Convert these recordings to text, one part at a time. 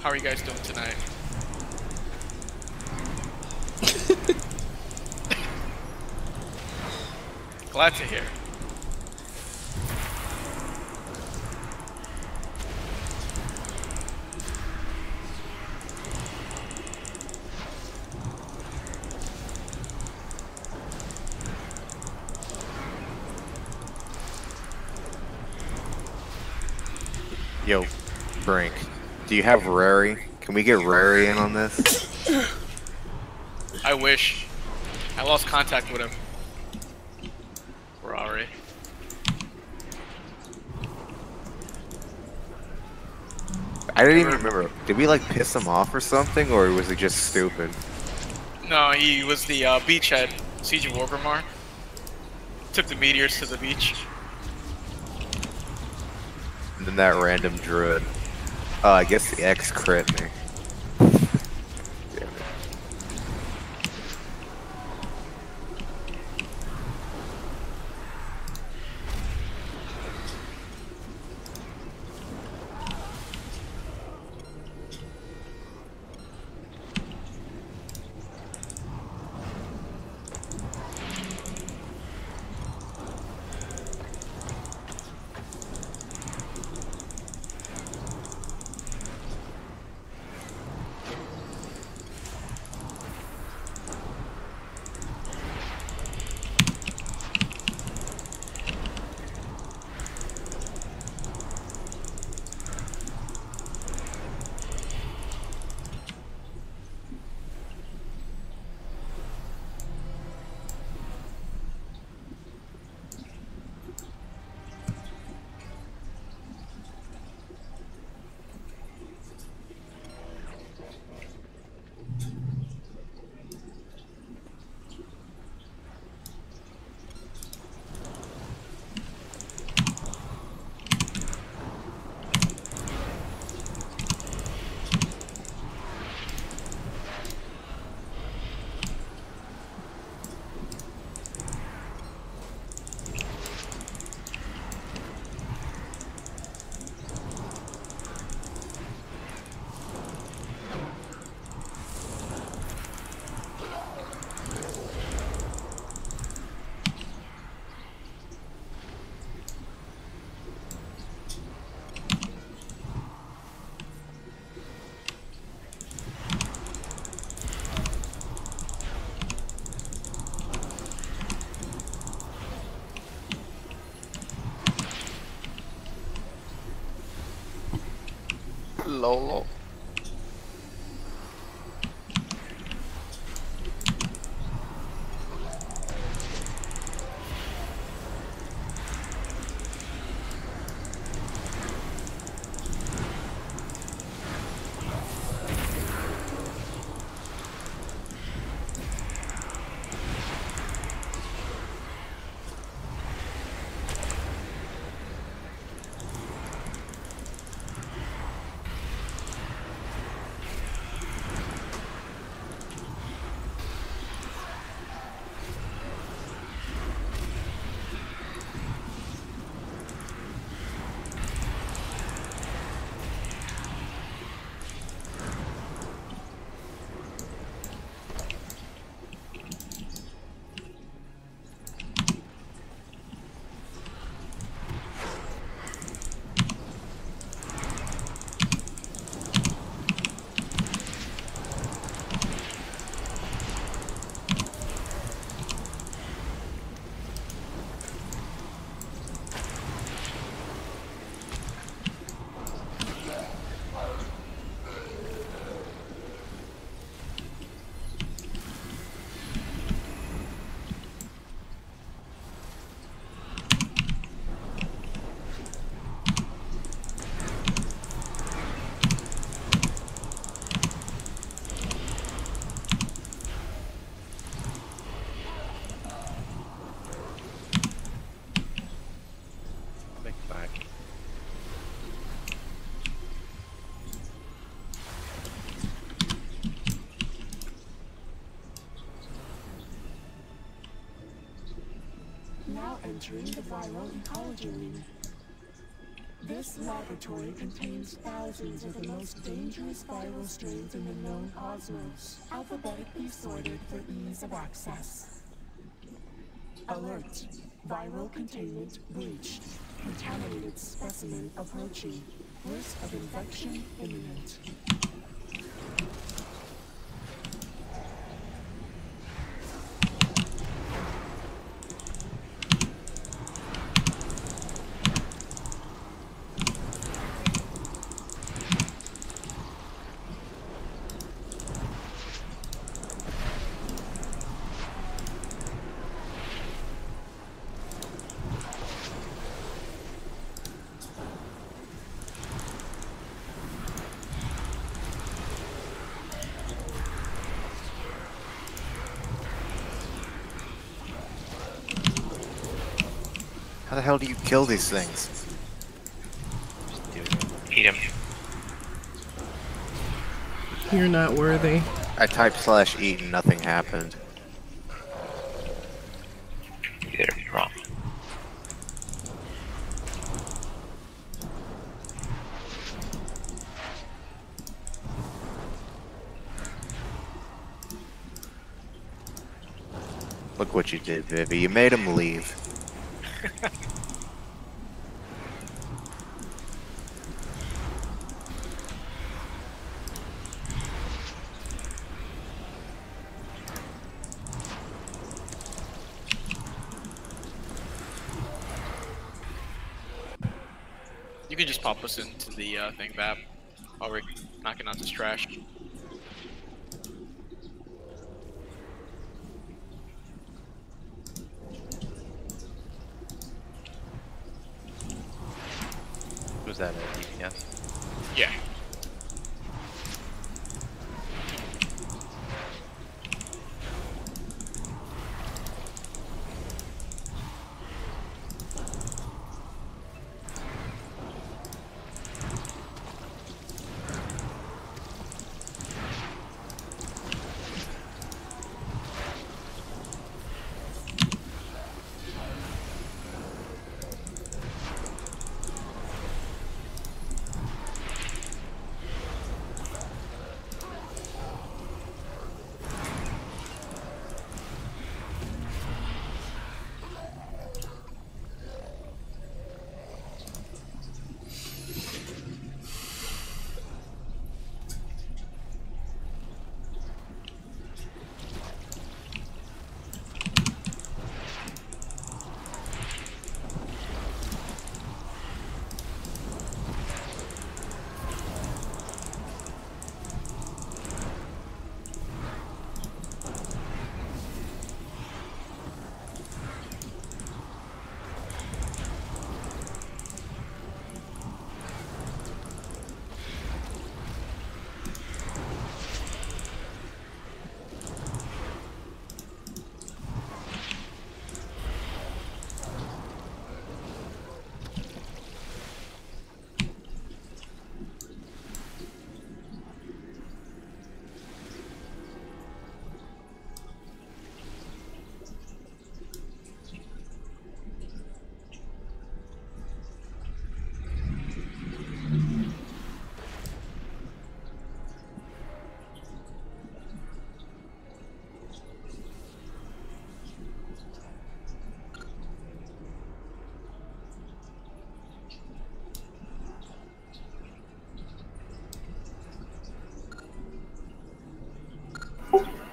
How are you guys doing tonight? Glad to hear. Yo, Brink, do you have Rary? Can we get Rary in on this? I wish. I lost contact with him. Ferrari. I didn't even remember. Did we like piss him off or something, or was he just stupid? No, he was the beachhead. Siege of Orgrimmar. Took the meteors to the beach. And then that random druid. Oh, I guess the X crit me. Damn it. Lolo. Now entering the viral ecology ring. This laboratory contains thousands of the most dangerous viral strains in the known cosmos, alphabetically sorted for ease of access. Alert. Viral containment breached. Contaminated specimen approaching. Risk of infection imminent. How the hell do you kill these things? Just do it. Eat him. You're not worthy. I typed /eat and nothing happened. You did it wrong. Look what you did, Vivi. You made him leave. You can just pop us into the thing, Bab, while we're knocking out this trash. Was that a DPS? Yeah.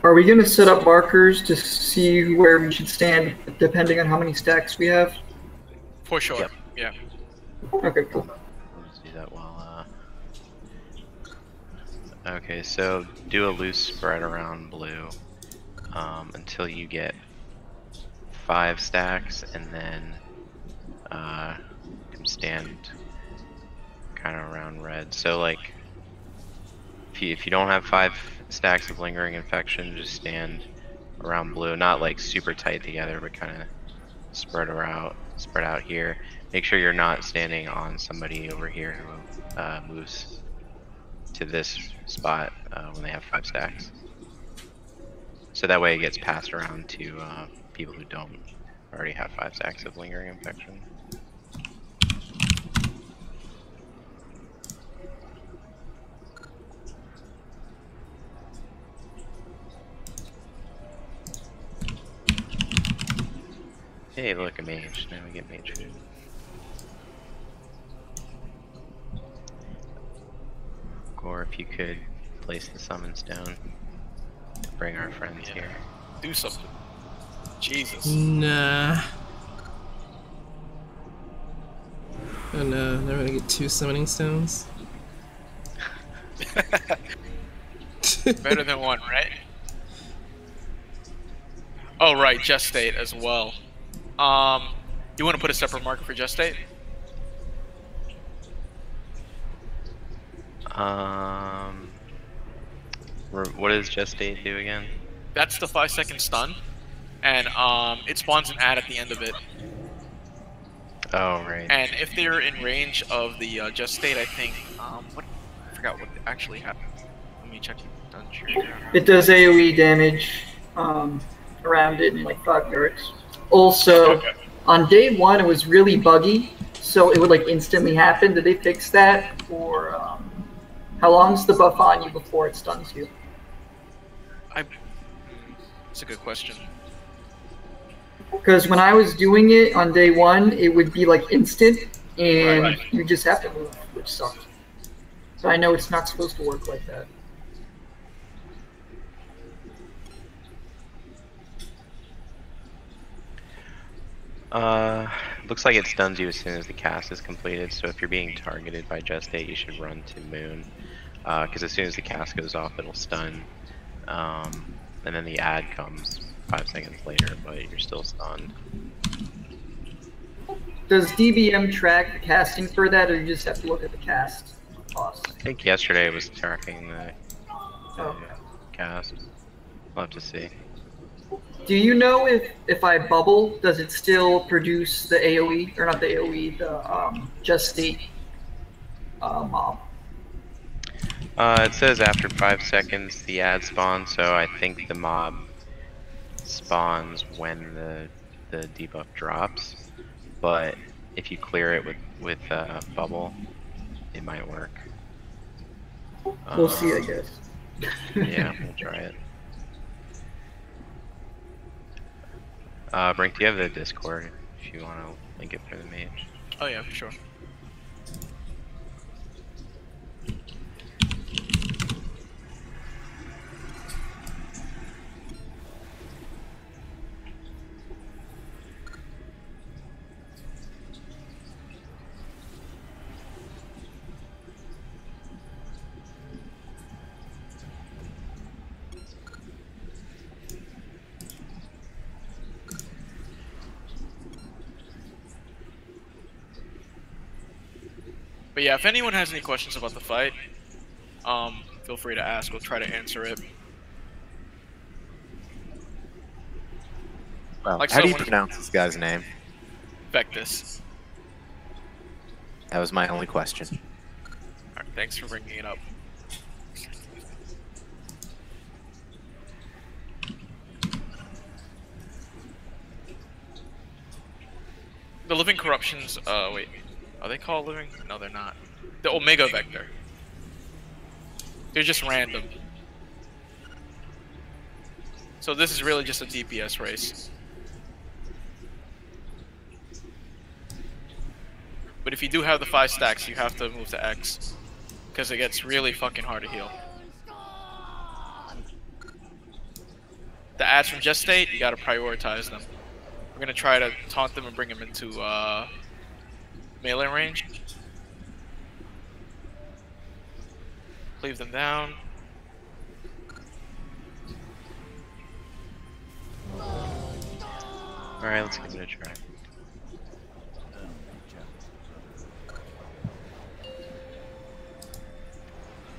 Are we going to set up markers to see where we should stand depending on how many stacks we have? For sure. Yep. Yeah. Okay, cool. Let's do that while, Okay, so do a loose spread around blue until you get 5 stacks, and then you can stand kind of around red. So like, if you don't have 5 stacks of lingering infection, just stand around blue, not like super tight together, but kind of spread out here. Make sure you're not standing on somebody over here who moves to this spot when they have 5 stacks. So that way it gets passed around to people who don't already have 5 stacks of lingering infection. Hey, look, a mage. Now we get mage food. Or if you could place the summon stone to bring our friends here. Do something. Jesus. Nah. Oh no, they're gonna get 2 summoning stones. Better than one, right? Oh right, gestate as well. You want to put a separate marker for gestate? What does gestate do again? That's the 5-second stun, and it spawns an ad at the end of it. Oh right. And if they're in range of the gestate, I think what I forgot what actually happened. Let me check the dungeon. It does AoE damage around it in like 5 yards. Also, on day 1 it was really buggy, so it would like instantly happen. Did they fix that, or how long's the buff on you before it stuns you? That's a good question. Because when I was doing it on day 1, it would be like instant, and Right. you just have to move, which sucked. So I know it's not supposed to work like that. Looks like it stuns you as soon as the cast is completed, so if you're being targeted by gestate, you should run to Moon. Because as soon as the cast goes off, it'll stun. And then the ad comes 5 seconds later, but you're still stunned. Does DBM track the casting for that, or you just have to look at the cast cost? I think yesterday it was tracking the Oh. cast. We'll have to see. Do you know if I bubble, does it still produce the AoE, or not the AoE, the gestate mob? It says after 5 seconds the ad spawns, so I think the mob spawns when the debuff drops. But if you clear it with bubble, it might work. We'll see, I guess. Yeah, we'll try it. Brink, do you have the Discord if you want to link it for the mage? Oh yeah, for sure. But yeah, if anyone has any questions about the fight, feel free to ask. We'll try to answer it. Well, Like how do you someone- pronounce this guy's name? Vectus. That was my only question. Alright, thanks for bringing it up. The living corruptions, wait. Are they called living? No, they're not. The Omega Vector. They're just random. So this is really just a DPS race. But if you do have the 5 stacks, you have to move to X. Because it gets really fucking hard to heal. The ads from Gestate, you gotta prioritize them. We're gonna try to taunt them and bring them into melee range. Leave them down. Alright, let's give it a try.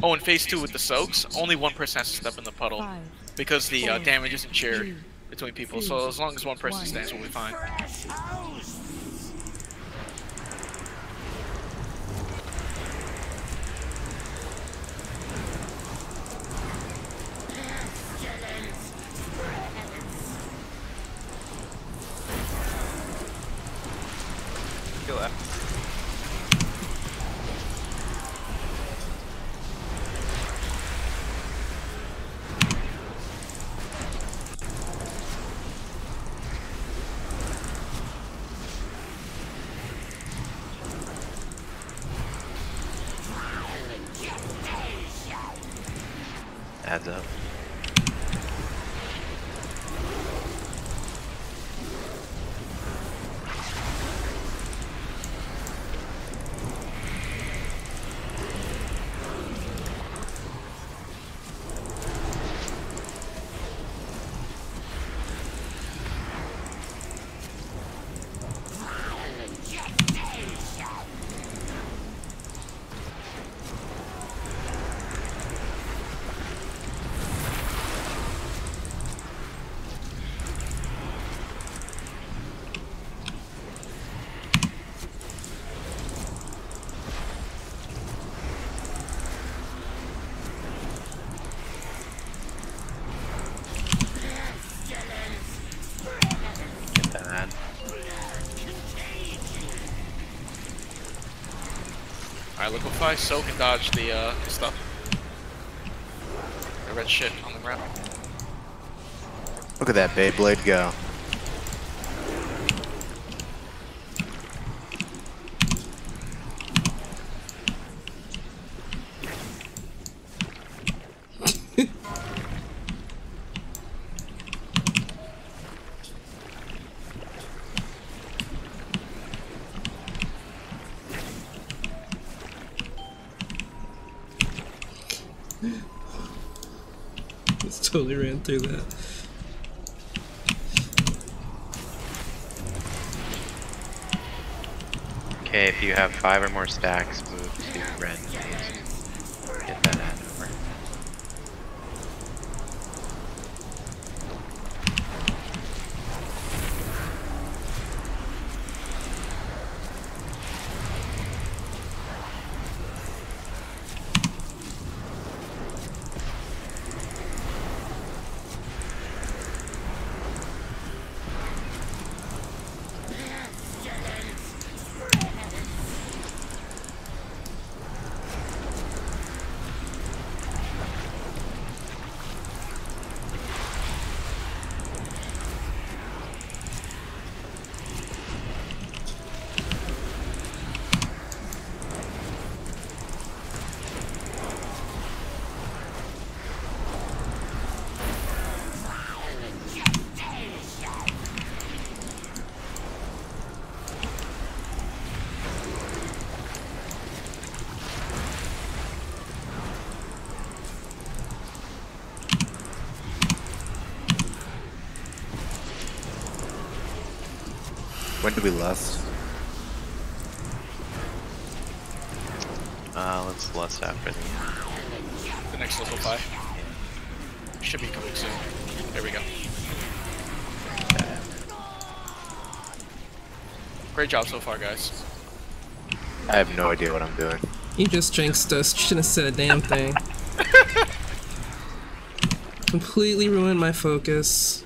Oh, in phase 2 with the soaks, only one person has to step in the puddle. Because the damage isn't shared between people. So as long as one person stands, we'll be fine. heads up. Alright, liquefy, soak, and dodge the stuff. The red shit on the ground. Look at that Beyblade go. Just totally ran through that. Okay, if you have 5 or more stacks, move to red, please. Get that ad over. When did we lust? Let's lust after The next liquefy. Should be coming soon. There we go. Great job so far, guys. I have no idea what I'm doing. You just jinxed us. You shouldn't have said a damn thing. Completely ruined my focus.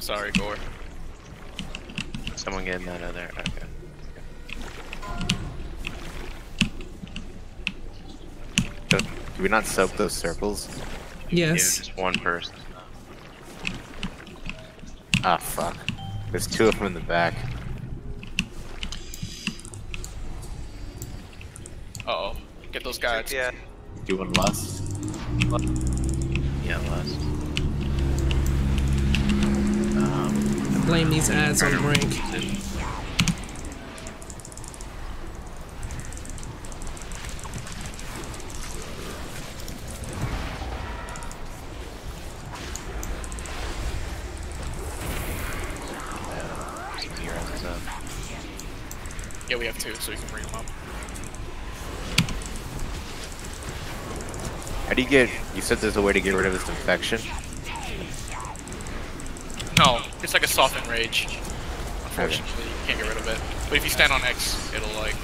Sorry, Gore. Someone get in that other. Okay. Do we not soak those circles? Yes. Just one person. Ah, fuck. There's 2 of them in the back. Uh-oh. Get those guys. Yeah. Doing lust? Yeah, lust. Blame these ads on Brink. Yeah, we have 2, so we can bring them up. How do you get... You said there's a way to get rid of this infection? No, it's like a softened rage. Unfortunately, you can't get rid of it. But if you stand on X, it'll like...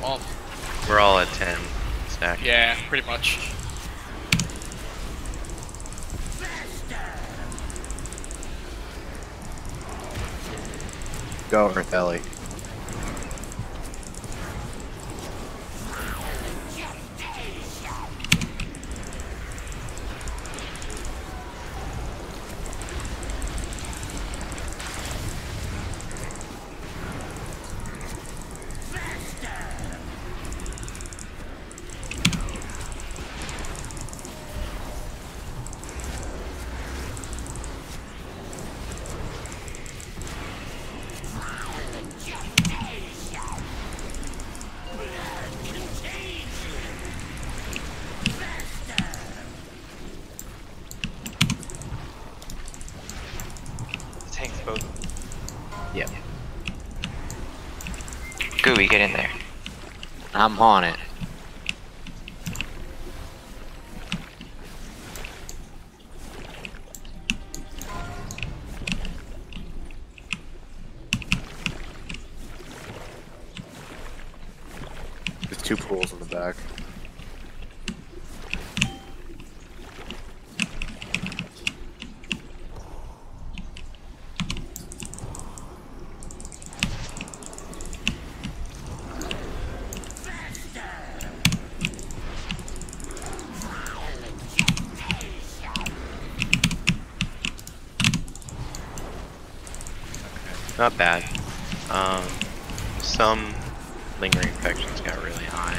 Well... We're all at 10 stack. Yeah, pretty much. Go, Earthelli. both. Yep. Gooey, get in there. I'm on it. There's 2 pools in the back. Not bad. Some lingering infections got really high.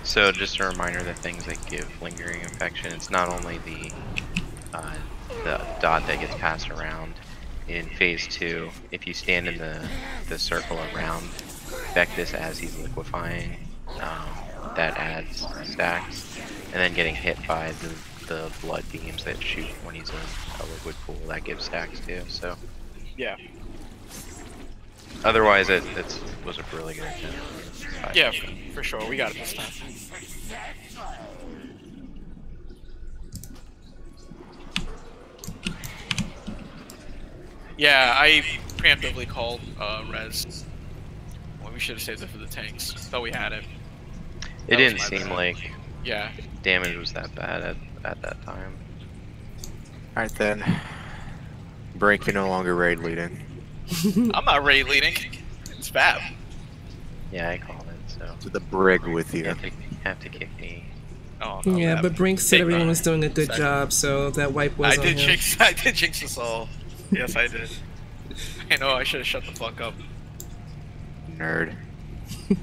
So just a reminder, the things that give lingering infection, it's not only the dot that gets passed around. In phase 2, if you stand in the circle around Vectus as he's liquefying, that adds stacks, and then getting hit by the blood beams that shoot when he's in a liquid pool, that gives stacks too. So Yeah. otherwise, it was a really good attempt. Yeah, for sure. We got it this time. Yeah, I preemptively called res. Well, we should have saved it for the tanks. Thought we had it. It That was didn't my seem bad. like Yeah. damage was that bad at that time. Alright then. Brink, you're no longer raid leading. I'm not raid leading. It's Fab. Yeah, I called it. So To the brig with you you. have to kick me. Oh, no, Yeah, Fab. but Brink said Take everyone that. was doing a good Second. job, so that wipe was I on did him. jinx. I did jinx us all. Yes, I did. I know. I should have shut the fuck up. Nerd. We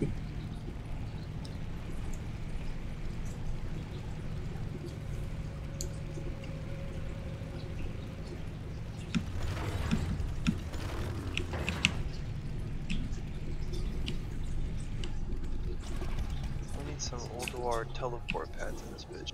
need some Uldir teleport pads in this bitch.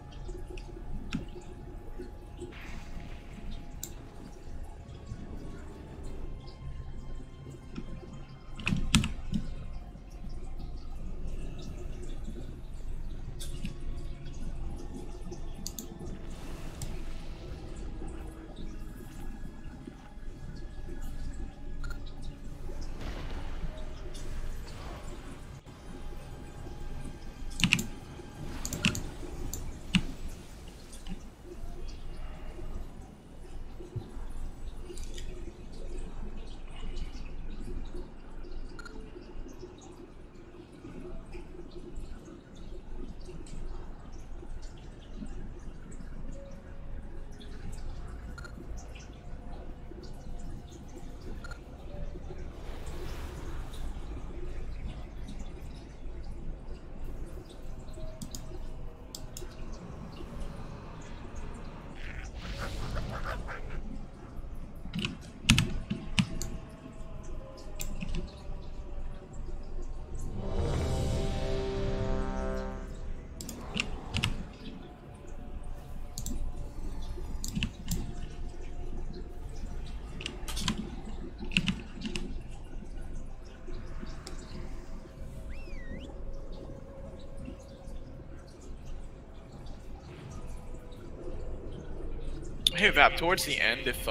Hey, Vap. Towards the end, if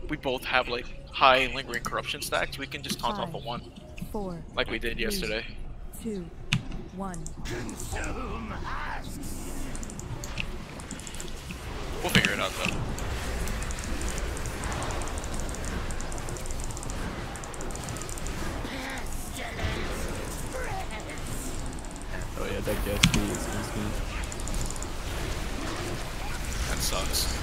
we both have like high lingering corruption stacks, we can just taunt off a 1, 4, like we did yesterday. 2, 1. We'll figure it out though. Oh yeah, that gas fee is easy. That sucks.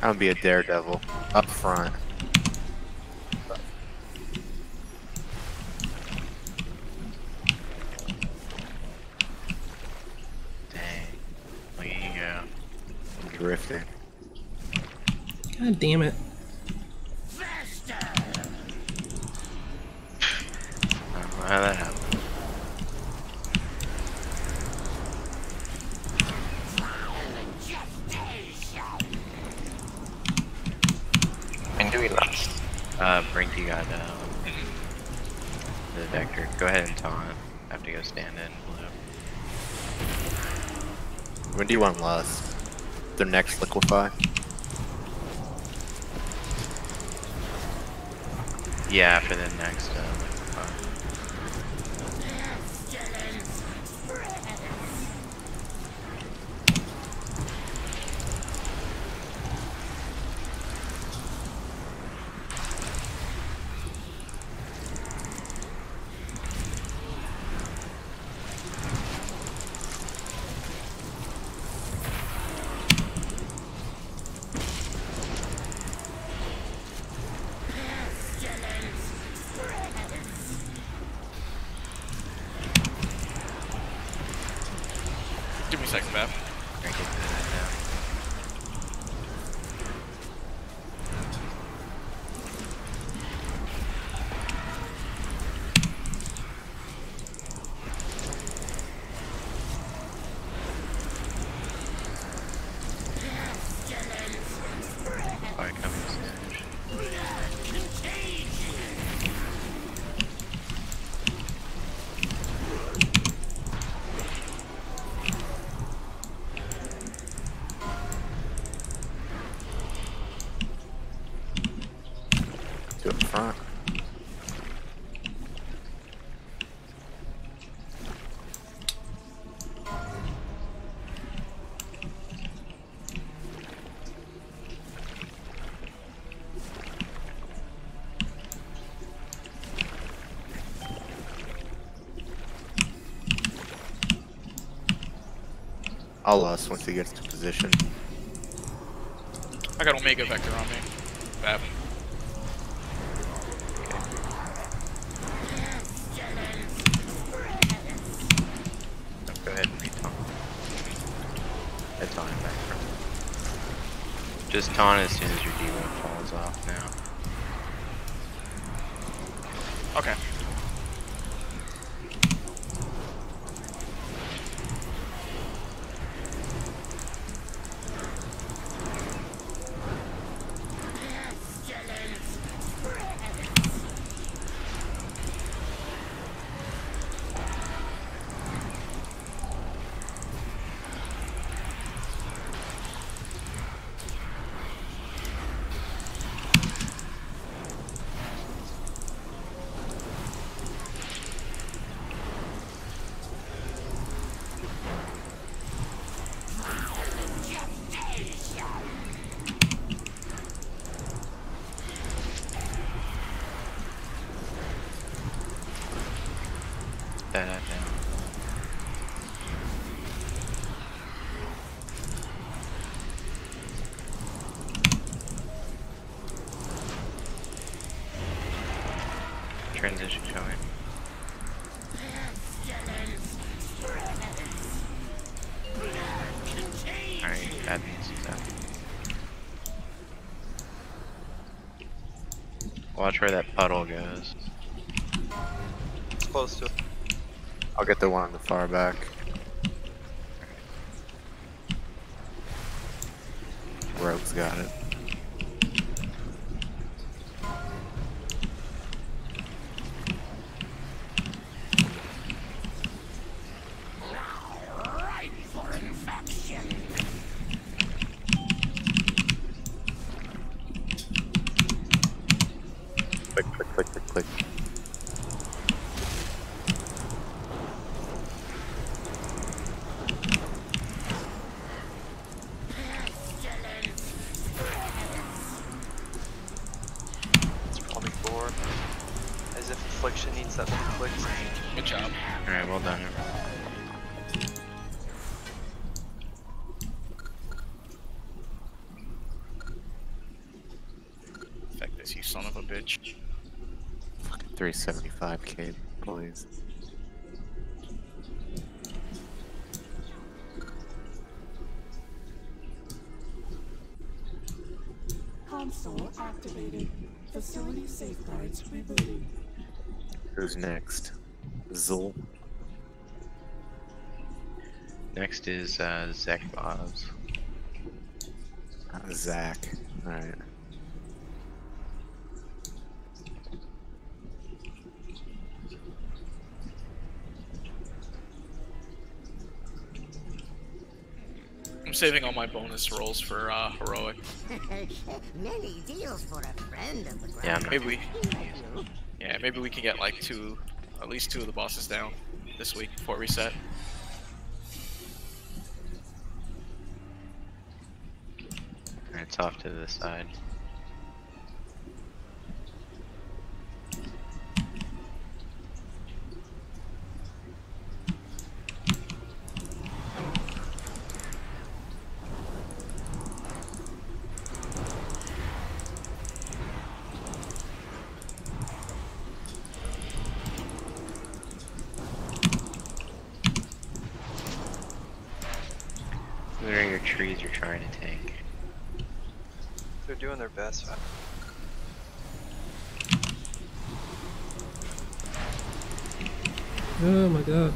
I'm gonna be a daredevil up front. Dang. Look at you go. I'm drifting. God damn it. I don't know how that happened. When do we last? Brinky got the vector. Go ahead and taunt. I have to go stand in blue. When do you want lust? Their next liquefy? Yeah, after the next liquefy. Give me a second, Bap. Drink it now. Alright, coming soon. To up front. I'll lust once he gets to position. I got Omega Vector on me. Bap. Go ahead and retaunt. I taunt it back from. Just taunt as soon as your debuff falls off now. Okay. That down. Transition showing. Alright, that means that. Watch where that puddle goes. It's close to it. I'll get the one on the far back. Rogue's got it. Click, click, click, click, click. It's probably 4. As if Affliction needs that many clicks. Good job. Alright, well done. son of a bitch. Fucking 375k, please. Console activated. Facility safeguards rebooted. Who's next? Zul. Next is Zach Bobs. Zach. Alright. I'm saving all my bonus rolls for heroic. Many deals for a friend of the ground. Yeah, Maybe we can get like at least 2 of the bosses down this week before reset. it's off to the side. What are your trees you're trying to tank? They're doing their best. Oh my god.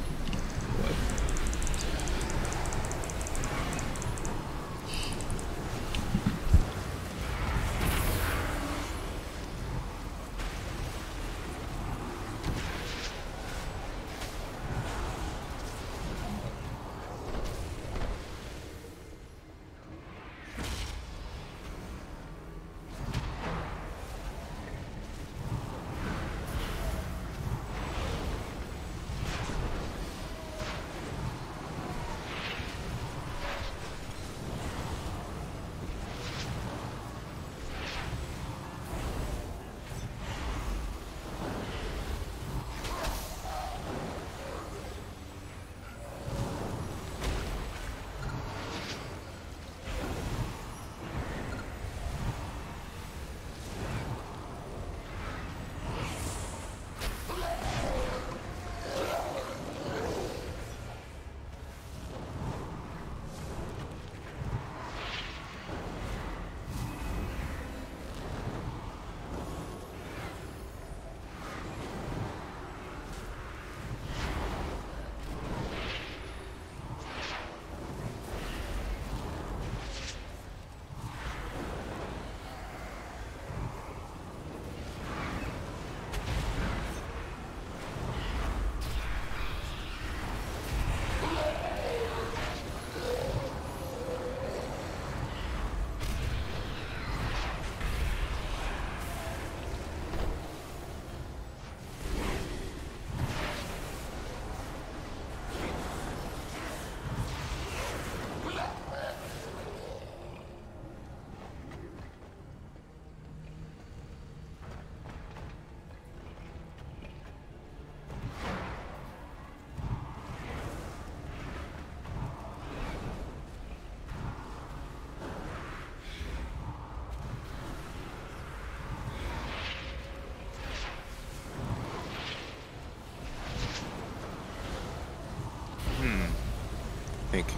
Thank you.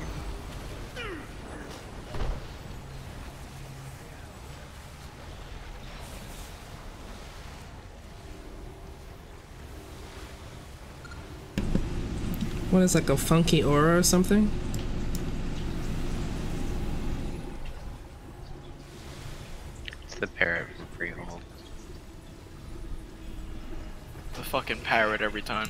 What is like a funky aura or something? It's the parrot from Freehold. The fucking parrot every time.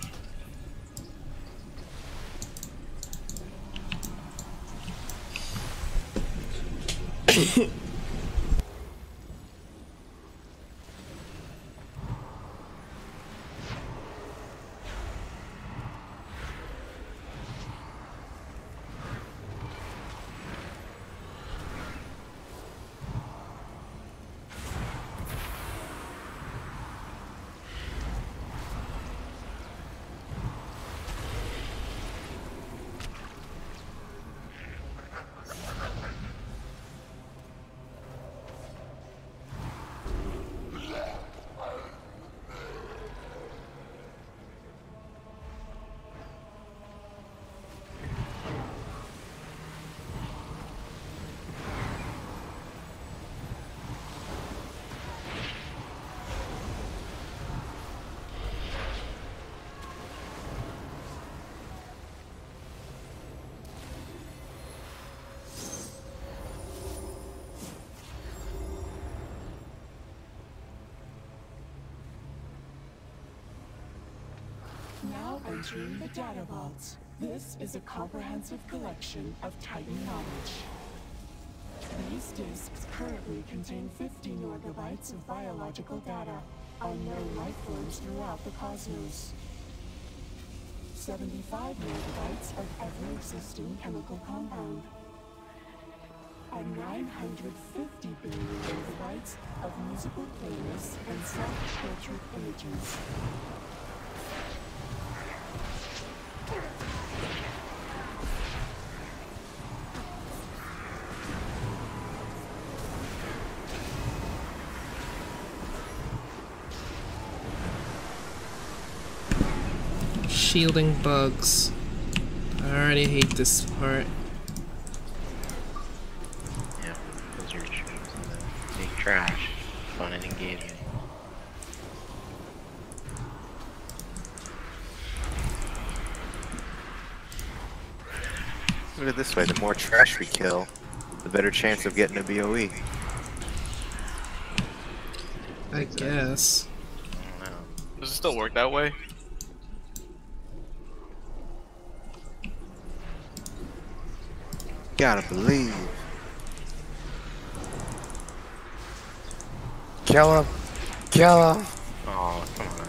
Entering the data vault. This is a comprehensive collection of Titan knowledge. These disks currently contain 50 norgabytes of biological data on known life forms throughout the cosmos. 75 norgabytes of every existing chemical compound. And 950 billion norgabytes of musical playlists and self-portrait images. Shielding bugs. I already hate this part. Yeah, those are trees and make trash. Fun and engaging. Look at it this way, the more trash we kill, the better chance of getting a BOE. I guess. I don't know. Does it still work that way? Gotta believe. Kill him! Kill him! Oh, come on.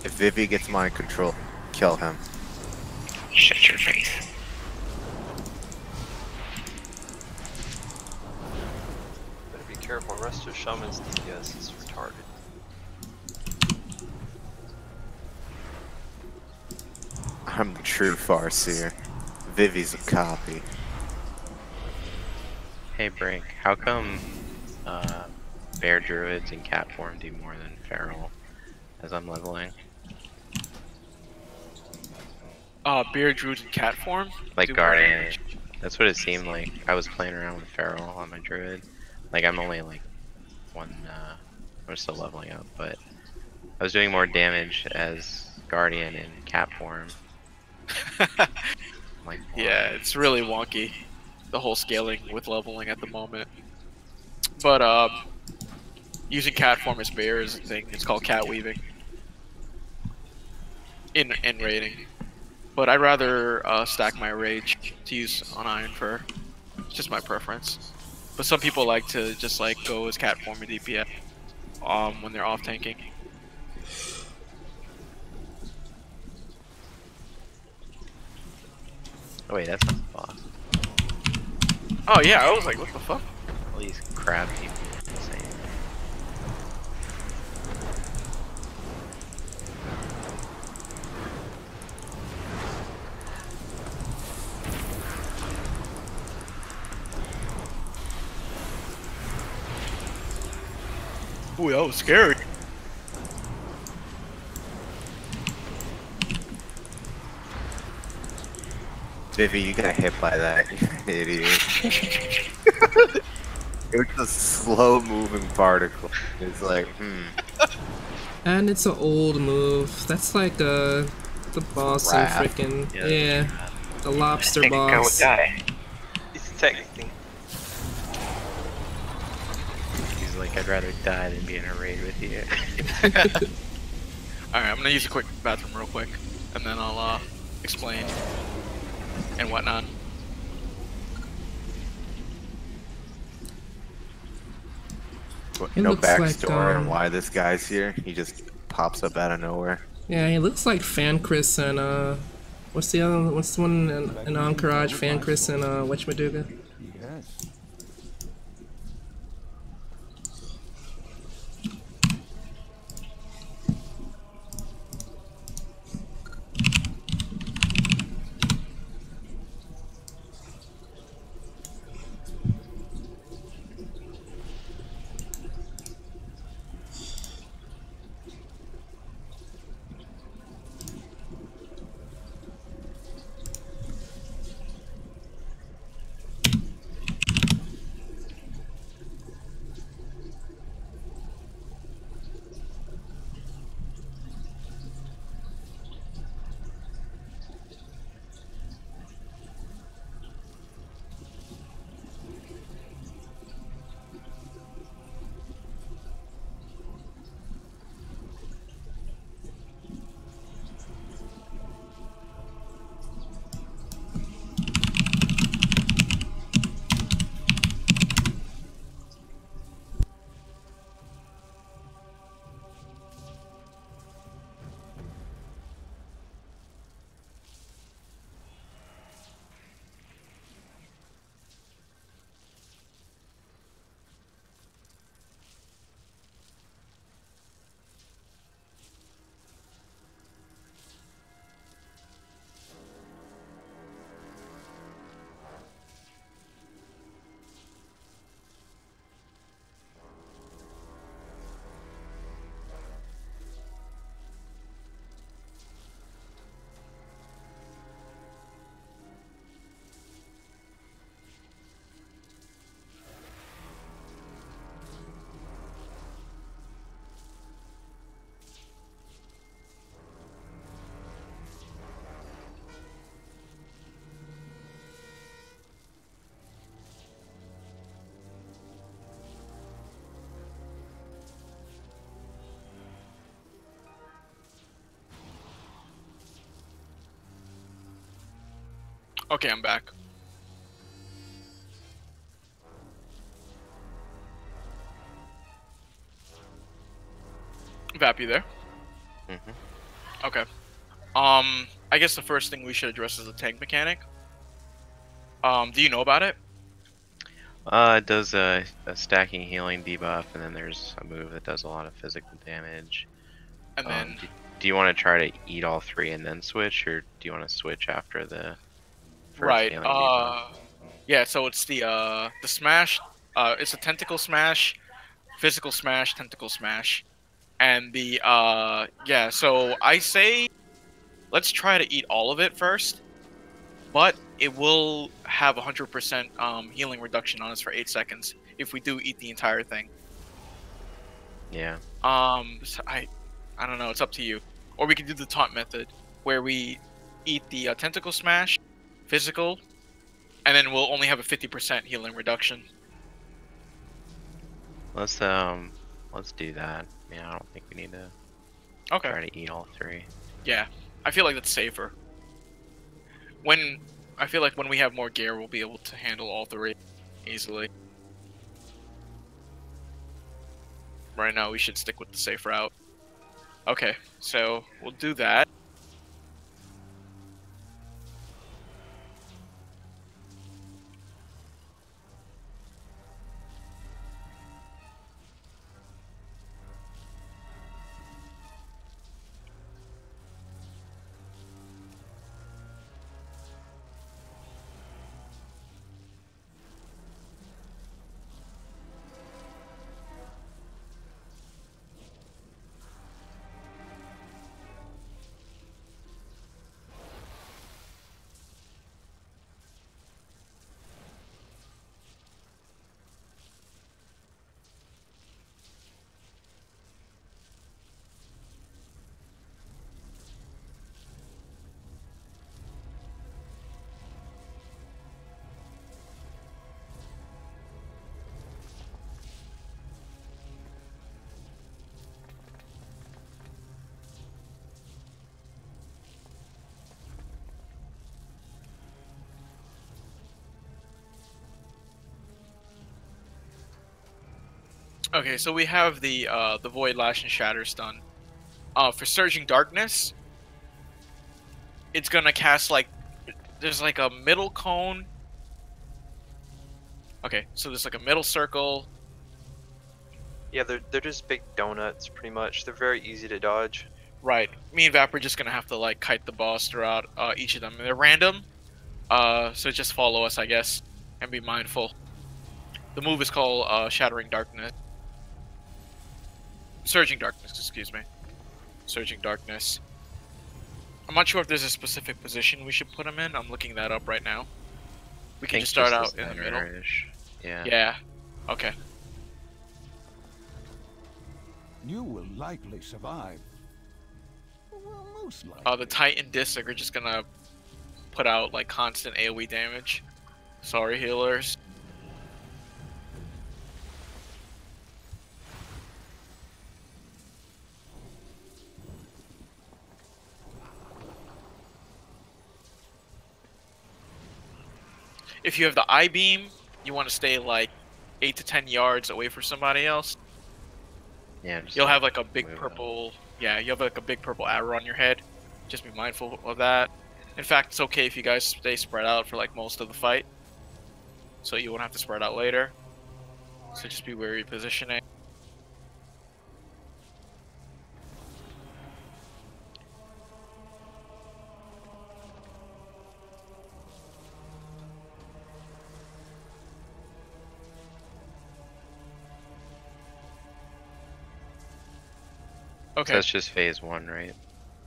If Vivi gets mind control, kill him. Shut your face. Better be careful, Resto Shaman's DPS is retarded. I'm the true Farseer. Vivi's a copy. Hey Brink, how come bear druids in cat form do more than feral as I'm leveling? Bear druids in cat form? Like Do guardian. more damage. That's what it seemed like. I was playing around with feral on my druid. Like I'm only like I'm still leveling up, but I was doing more damage as guardian in cat form. Like, Yeah, it's really wonky, the whole scaling with leveling at the moment. But using cat form as bear is a thing. It's called cat weaving in raiding. But I'd rather stack my rage to use on Iron Fur. It's just my preference. But some people like to just like go as cat form and DPS when they're off tanking. oh wait, that's not the boss. Oh yeah, I was like, what the fuck? All these crab people are insane. Ooh, that was scary. Vivi, you got hit by that, you idiot. It was a slow moving particle. It's like, And it's an old move. That's like the boss in Wrath. frickin' Yeah. yeah, the lobster Take a go boss. die. He's texting. He's like, I'd rather die than be in a raid with you. Alright, I'm gonna use a quick bathroom real quick, and then I'll explain and whatnot. It no looks like, backstory on why this guy's here. He just pops up out of nowhere. Yeah, he looks like Fan Chris and what's the one in Encourage? Fan Chris and Witchmaduga? Yes. Okay, I'm back. Vap, you there? Mm-hmm. Okay. I guess the first thing we should address is the tank mechanic. Do you know about it? It does a stacking healing debuff, and then there's a move that does a lot of physical damage. And then... Do you want to try to eat all three and then switch, or do you want to switch after the first right. healing debuff? Yeah. So it's the smash. It's a tentacle smash, physical smash, tentacle smash, and the yeah. So I say, let's try to eat all of it first, but it will have 100% healing reduction on us for 8 seconds if we do eat the entire thing. Yeah. So I don't know. It's up to you. Or we could do the taunt method, where we eat the tentacle smash, physical, and then we'll only have a 50% healing reduction. Let's do that. Yeah, I don't think we need to try to eat all three. Yeah, I feel like that's safer. I feel like when we have more gear, we'll be able to handle all three easily. Right now, we should stick with the safe route. Okay, so we'll do that. Okay, so we have the Void Lash and Shatter stun. For Surging Darkness, it's gonna cast like there's like a middle cone. Okay, so there's like a middle circle. Yeah, they're just big donuts, pretty much. They're very easy to dodge. Right. Me and Vap are just gonna have to like kite the boss throughout each of them. And they're random, so just follow us, I guess, and be mindful. The move is called Shattering Darkness. Surging Darkness, excuse me. Surging Darkness. I'm not sure if there's a specific position we should put him in. I'm looking that up right now. We can just start out in the middle. Yeah. Yeah. Okay. You will likely survive. Well, most likely. The Titan Disc are just gonna put out like constant AoE damage. Sorry, healers. If you have the I-beam, you want to stay like 8 to 10 yards away from somebody else. Yeah. You'll have like a big purple. Yeah, you have like a big purple arrow on your head. Just be mindful of that. In fact, it's okay if you guys stay spread out for like most of the fight, so you won't have to spread out later. So just be wary of positioning. Okay. So that's just phase 1, right?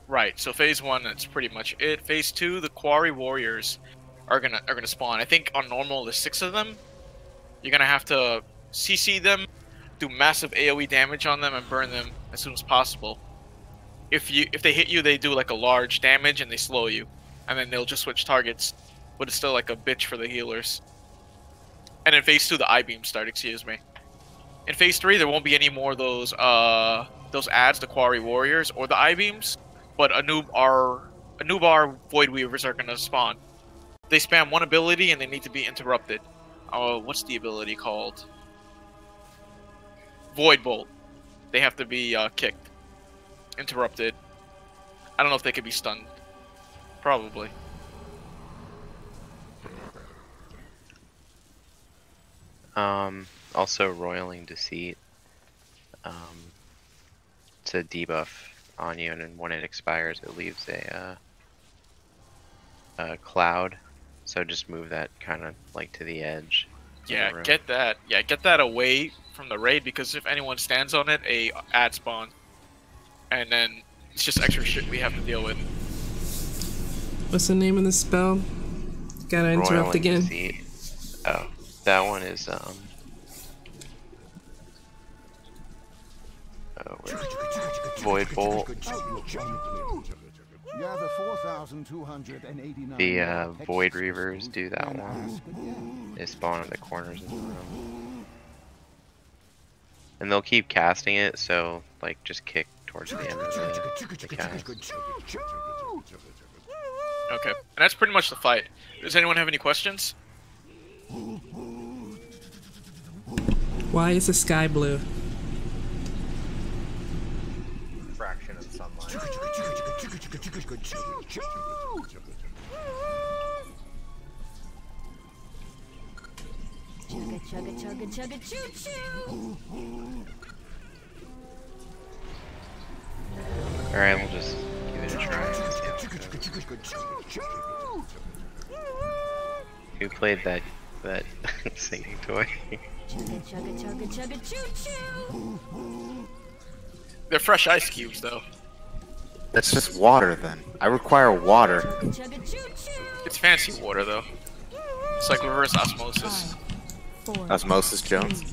Right. So phase 1, that's pretty much it. Phase 2, the Quarry Warriors are gonna spawn. I think on normal there's 6 of them. You're gonna have to CC them, do massive AoE damage on them, and burn them as soon as possible. If they hit you, they do like a large damage and they slow you, and then they'll just switch targets. But it's still like a bitch for the healers. And in phase 2, the I-beam start. Excuse me. In phase 3, there won't be any more of those ads, the Quarry Warriors or the I-beams, but Anubar Void Weavers are gonna spawn. they spam one ability and they need to be interrupted. Oh, what's the ability called? Void Bolt. They have to be kicked, interrupted. I don't know if they could be stunned. Probably. Also Roiling Deceit. It's a debuff on you, and then when it expires, it leaves a cloud. So just move that kind of like to the edge. Yeah, get that. Yeah, get that away from the raid, because if anyone stands on it, a ad spawn, and then it's just extra shit we have to deal with. What's the name of the spell? Gotta interrupt Roiling again. Deceit. Oh, that one is Void Bolt. The Void Reavers do that one. They spawn in the corners of the room. And they'll keep casting it, so like just kick towards the end of the cast. Okay, and that's pretty much the fight. Does anyone have any questions? Why is the sky blue? Fraction of sunlight. Chugga chugga chugga chugga choo choo. Alright, we'll just give it a try. Who played that singing toy? Chugga chugga chugga chugga choo choo. They're fresh ice cubes, though. That's just water, then. I require water. Chugga choo choo. It's fancy water, though. It's like reverse osmosis. 5, 4, Osmosis Jones?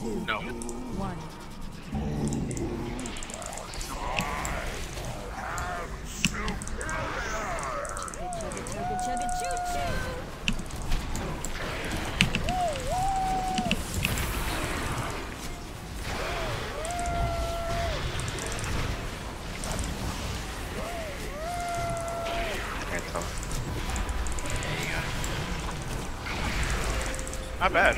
2, No. 1. Chugga chugga choo choo. Not bad.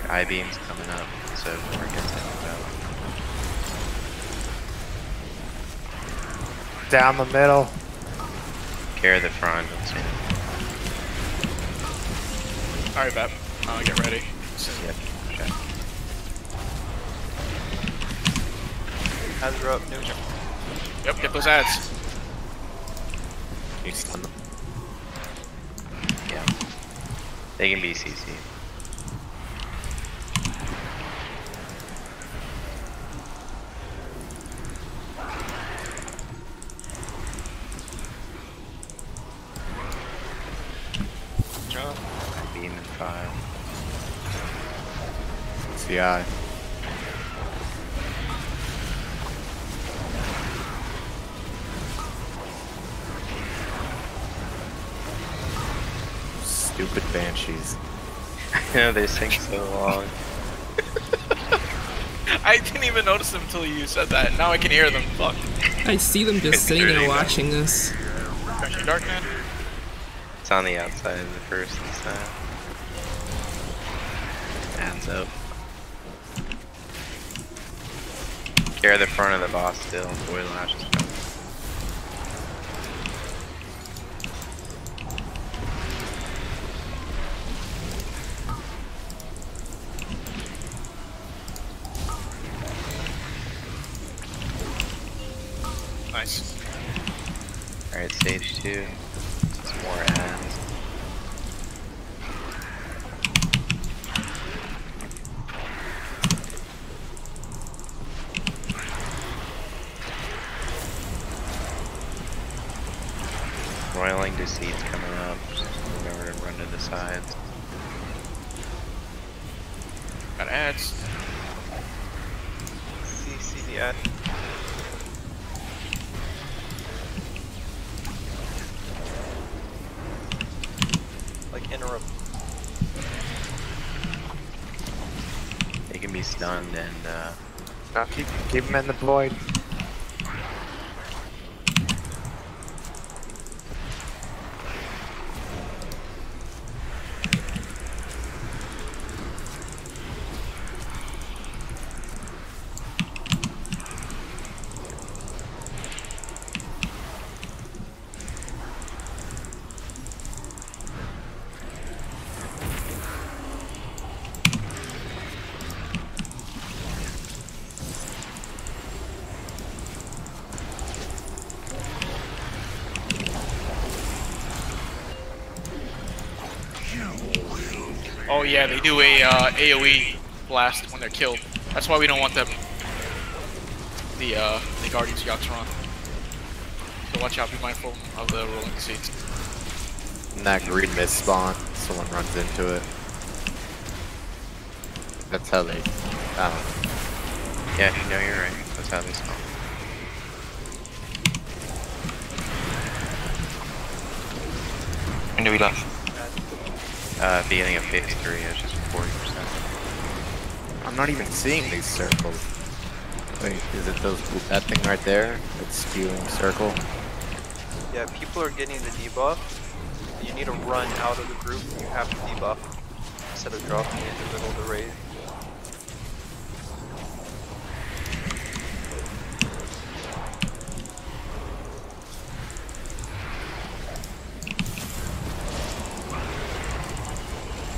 I-beam's coming up, so we're getting about. Down the middle. Carry the front. Alright, Bap. Get ready. Yep. Okay. Ads are up. New jump. Yep, get those ads. You stun them. Yeah. They can be CC. Jump. Beam in 5. CI. Stupid banshees. Yeah, they sing so long. I didn't even notice them until you said that. Now I can hear them. Fuck. I see them just sitting there watching this. Pressure Darkman. It's on the outside of the first and stuff. Hands up. Carry the front of the boss still. Boy lashes. Nice. Alright, stage 2. Some more ads. Roiling Deceit's coming up. Just remember to run to the sides. Got ads. See the ad. stunned and No, keep him in the void. Oh yeah, they do a AOE blast when they're killed. That's why we don't want them. The Guardians Yachts run. So watch out, be mindful of the rolling seats. And that green mist spawn, someone runs into it. That's how they. I don't know. yeah, you know you're right. That's how they spawn. When do we left? Beginning of phase 3, it's just 40%. I'm not even seeing these circles. Wait, is it that thing right there? That's spewing circle? Yeah, people are getting the debuff. You need to run out of the group and you have to debuff instead of dropping it in the middle of the raid.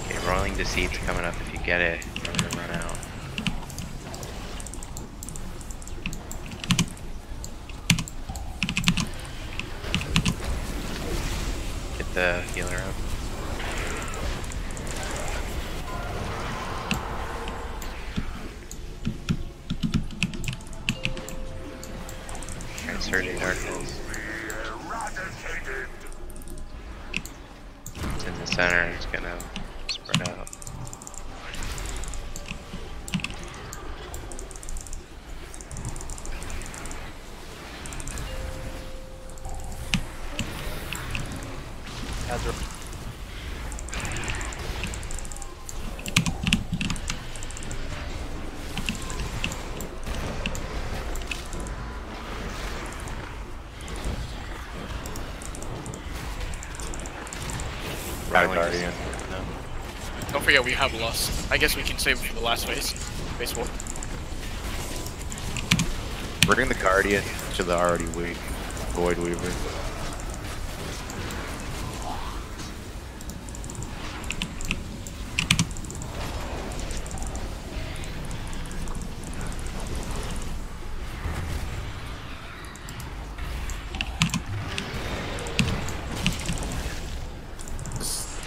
Okay, rolling deceit's coming up if you get it. You're gonna run out. Get the healer up. Alright, Surging Darkness. It's in the center, it's gonna spread out. Got a Guardian. No. Don't forget we have Lust. I guess we can save it for the last phase. Phase 4. Bring the Guardian to the already weak Void Weaver.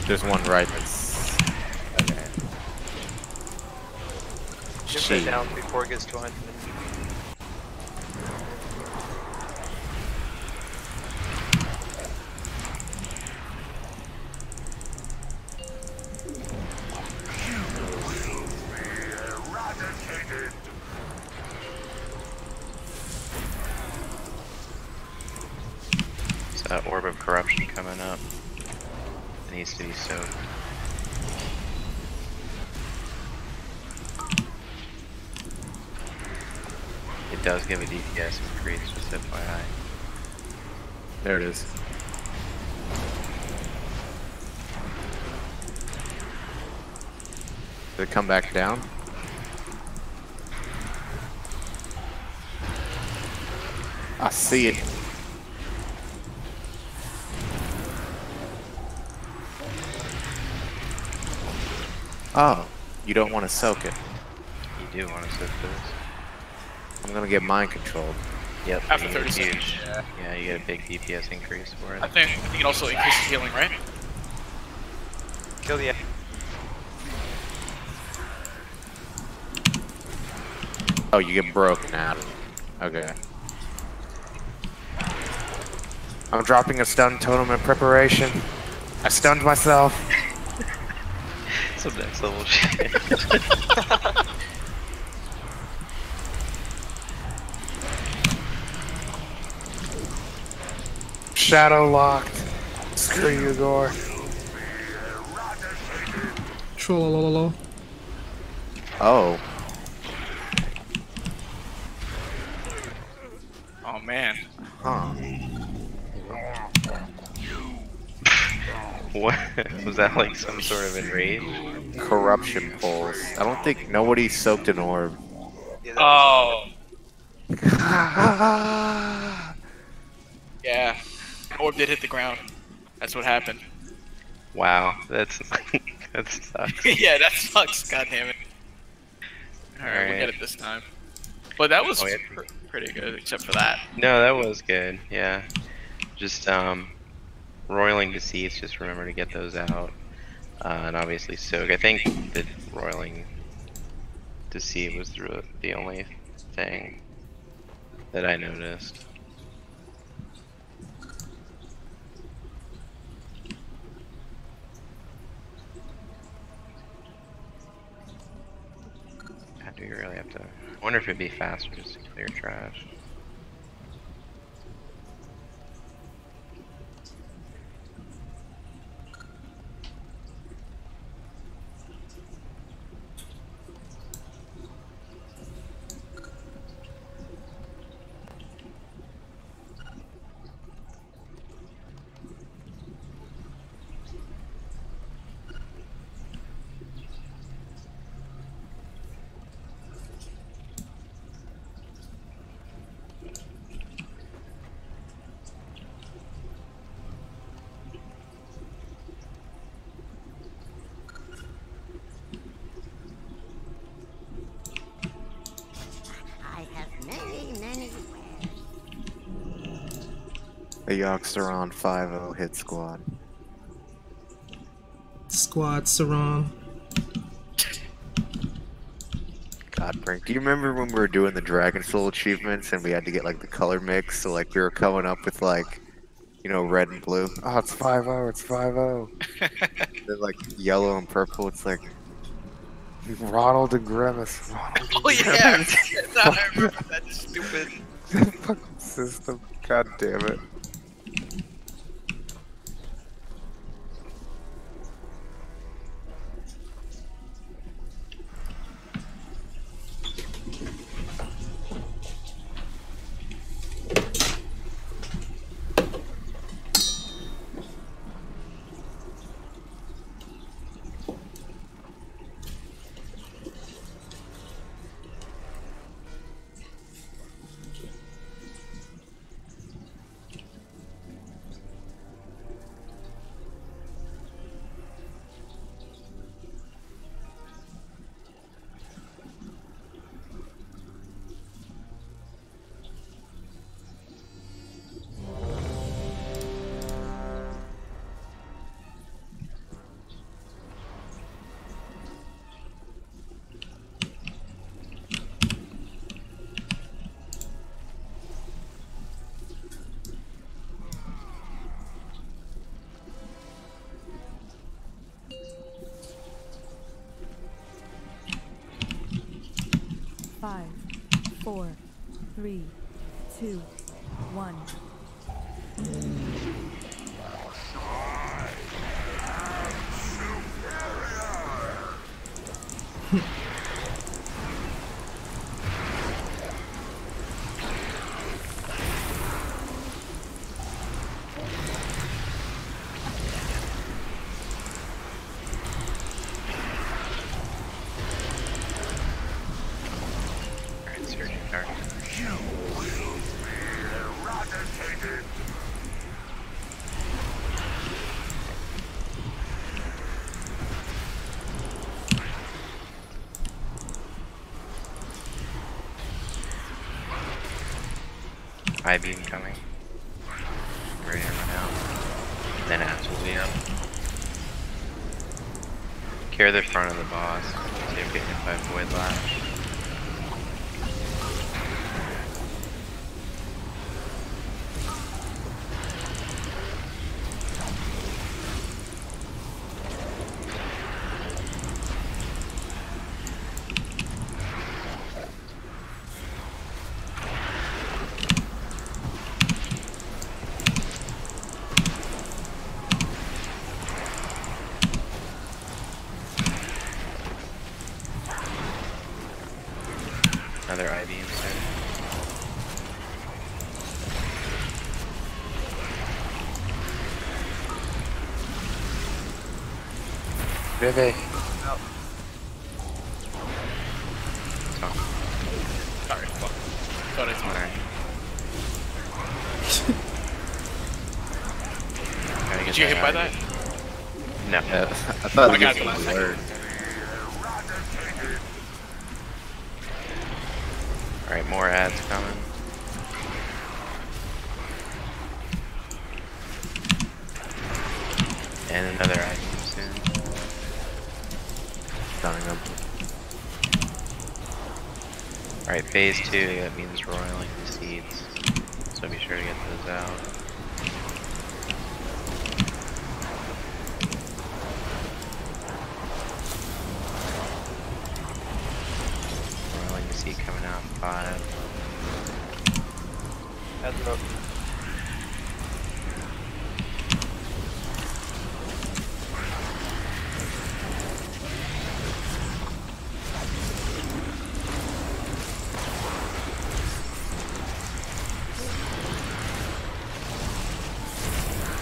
There's one right that's... Okay. Just get down before it gets to 100. It's that Orb of Corruption coming up. It needs to be soaked. It does give a DPS increase, just FYI. There it is. Did it come back down? I see it. Oh, you don't want to soak it. You do want to soak this. I'm gonna get mind controlled. Yep. After you 30 get seconds. huge. Yeah, you get a big DPS increase for it. I think it also increases healing, right? Kill the Oh, you get broken out. Okay. I'm dropping a stun totem in preparation. I stunned myself. Some next level shit. Shadow locked. Screw you, Gore. Trollololo. Oh. Oh man. Huh. What was that, like some sort of enrage? Corruption pulse. I don't think nobody soaked an orb. Yeah, that was Oh. Yeah. An orb did hit the ground. That's what happened. Wow, that's that sucks. Yeah, that sucks. God damn it. Alright, we'll Alright. get it this time. But that was Oh, yeah. pretty good, except for that. No, that was good. Yeah, just roiling deceits. Just remember to get those out, and obviously soak. I think that roiling deceit was the only thing that I noticed. Do you really have to? I wonder if it'd be faster just to clear trash. I have many wares. A Yoxteron 5-0 hit squad. Squad Saran. God, Brink, do you remember when we were doing the Dragon Soul achievements and we had to get like the color mix? So like we were coming up with like, you know, red and blue. Oh, it's 5-0, it's 5-0. Then like yellow and purple, it's like Ronald and Grimace. Oh yeah, I remember that stupid. Fucking system. God damn it. Five, 4, 3, 2, 1. High beam coming. Ready to run out. And then Axe will be up. Carry the front of the boss. See him get hit by Void Lash. Vivi. Out. Sorry, fuck. Thought it's mine. Did you get hit by that? No. Yeah, I thought I it got was the last word. Alright, more ads coming. And another ad coming soon. Coming up. Alright, phase 2, that means roiling the seeds. So be sure to get those out. Roiling the seed coming out in 5. Ads are up.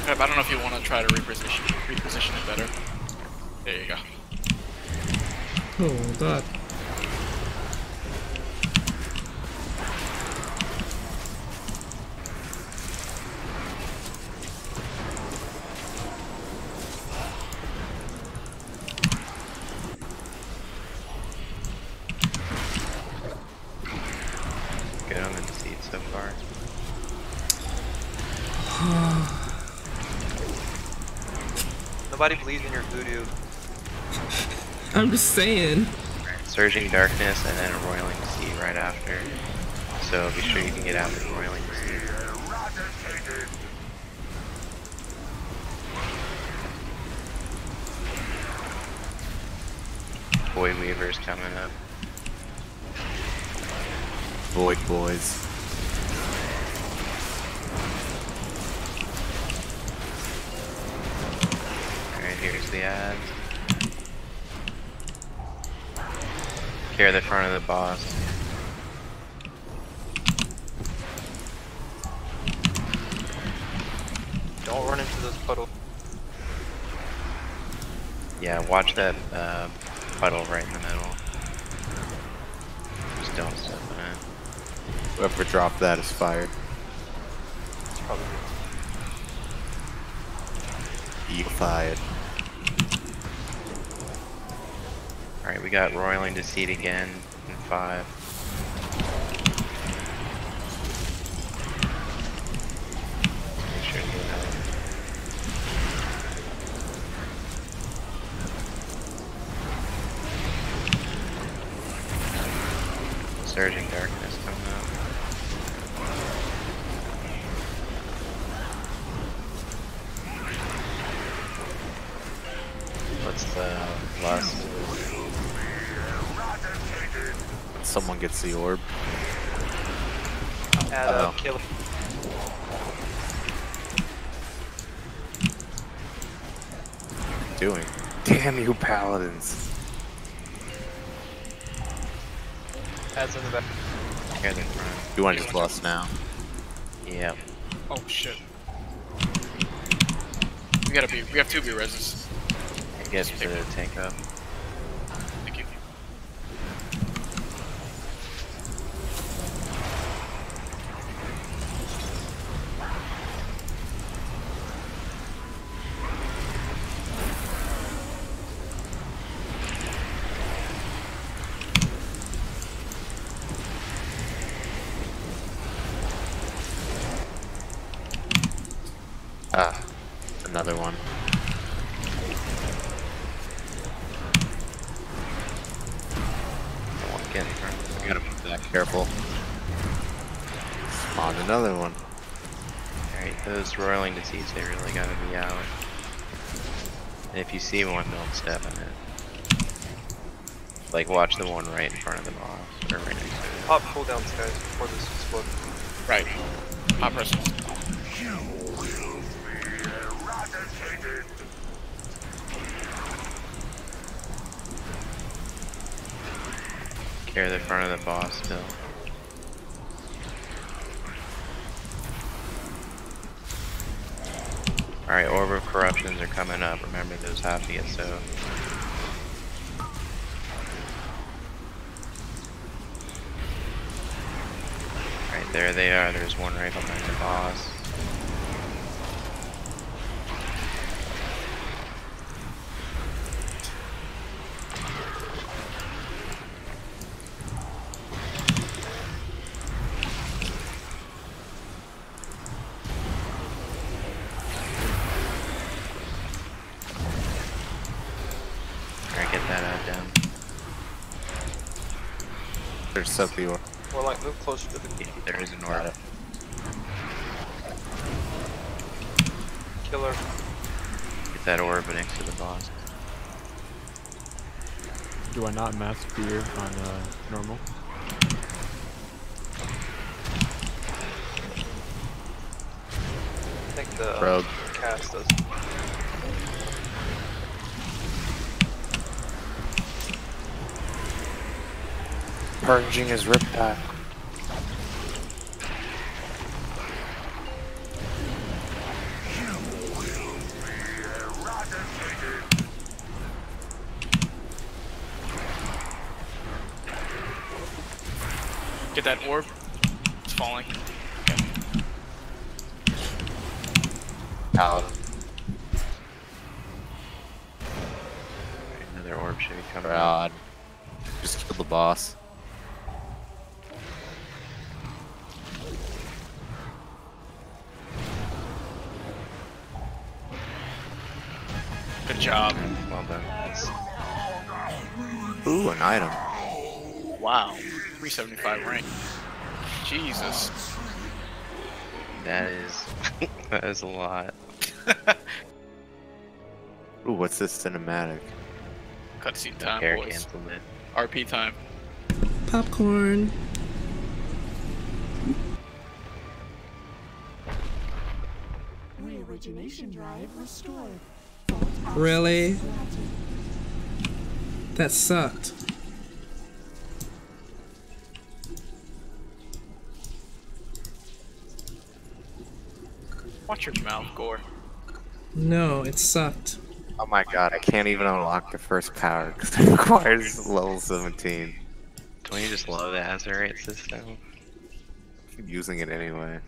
I don't know if you want to try to reposition it better. There you go. Oh, God. Good on the seed so far. Nobody believes in your voodoo. I'm just saying. Surging Darkness and then a Roiling Sea right after. So be sure you can get out with Roiling Sea. Void Weaver's coming up. Void boys. Alright, here's the ads. Clear the front of the boss. Don't run into those puddles. Yeah, watch that puddle right in the middle. Just don't step in it. Whoever dropped that is fired. It's probably You fired. Alright, we got Roiling Deceit again in 5. Make sure to get out. Surging Darkness coming up. What's the lust? Someone gets the orb. add Uh-oh. kill. Doing. Damn you, paladins. Ads in the back. Here in front. You want to just lost now? Yep. Oh shit. We have 2 B reses. It gets to the tank up. Thank you. Ah, another one. Get in front. I gotta put that careful. Spawn another one. Alright, those Roiling Deceits, they really gotta be out. And if you see one, don't step in it. Like, watch the one right in front of the boss, or right next to it. Pop cooldowns, guys, before this explodes. Right. Hot pressing. Clear the front of the boss still. Alright, Orb of Corruptions are coming up. Remember, those have to get soaked. There they are. There's one right behind the boss. Alright, get that down. There's something. Well, like, move closer to the Yeah, there is an orb. killer. Get that orb next to the boss. Do I not mass fear on normal? I think the Rogue. cast does. Purging his riptide. Get that orb. It's falling. Paladin. Another orb should be coming. God. Just kill the boss. Good job. Well done. Ooh, an item. Wow. 375 rank. Jesus. That is that is a lot. Ooh, what's this cinematic? Cutscene time, Hair boys. canceled it. RP time. Popcorn. Reorigination drive restored. Really? That sucked. Watch your mouth, Gore. No, it sucked. Oh my god, I can't even unlock the first power because it requires level 17. Don't you just love the Azerite system? I'm using it anyway.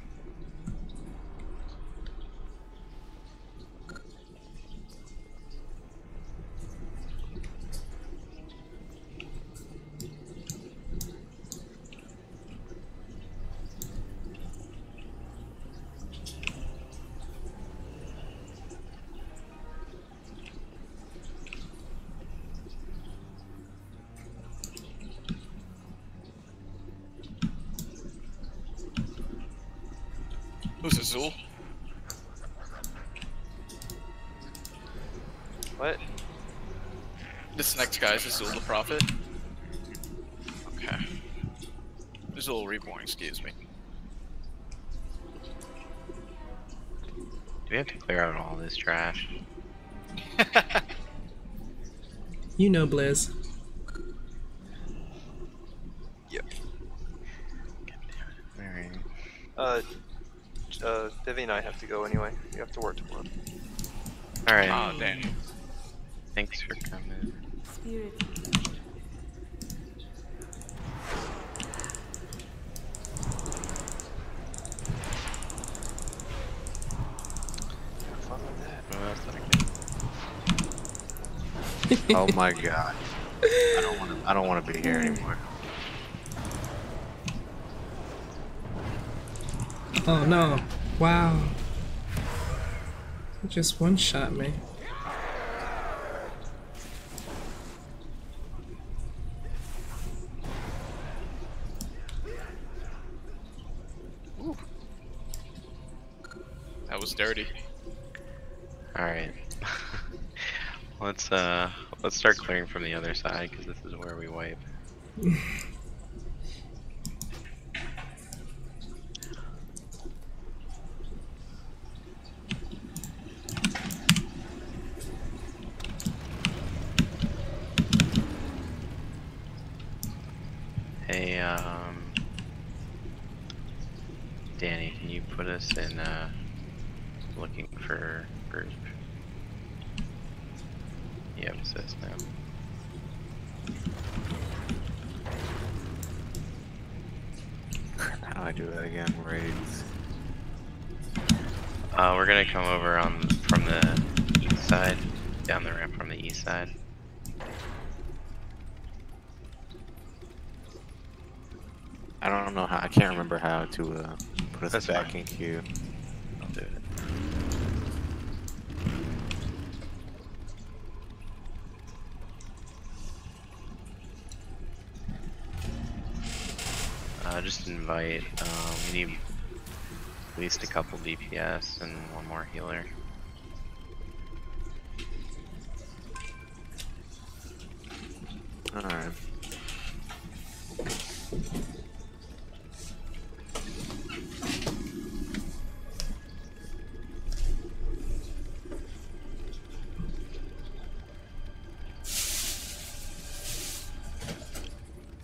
Who's Azul? What? This next guy is Azul the Prophet. Okay. Azul Reborn, excuse me. Do we have to clear out all this trash? You know, Blizz. Yep. Alright. Vivi and I have to go anyway. We have to work tomorrow. Alright. Oh, damn. Thanks for coming. Spirit. Have fun with that. Well, that's not good. Oh my god. I don't want to be here anymore. Oh no. Wow. It just one-shot me. Ooh. That was dirty. Alright. Let's start clearing from the other side because this is where we wipe. Hey, Danny, can you put us in, looking for group? Yep, it says now. How do I I do that again, raids. We're gonna come over from the east side, down the ramp from the east side. I don't know how. I can't remember how to put us That's back fine. in queue. I'll do it. Just invite. We need at least a couple DPS and one more healer. Alright.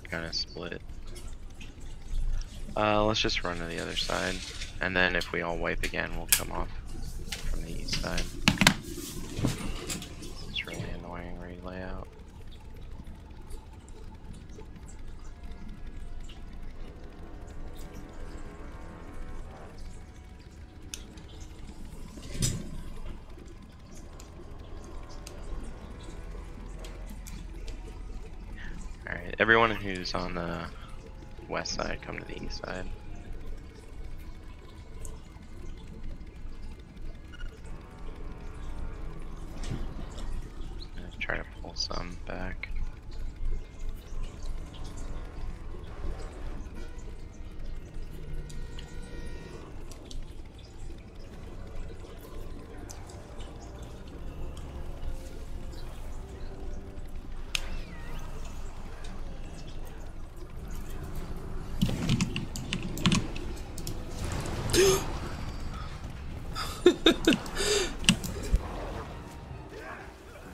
Kind of split. Let's just run to the other side, and then if we all wipe again, we'll come off from the east side. It's really annoying raid layout. Alright, everyone who's on the west side, come to the east side. Let's try to pull some back.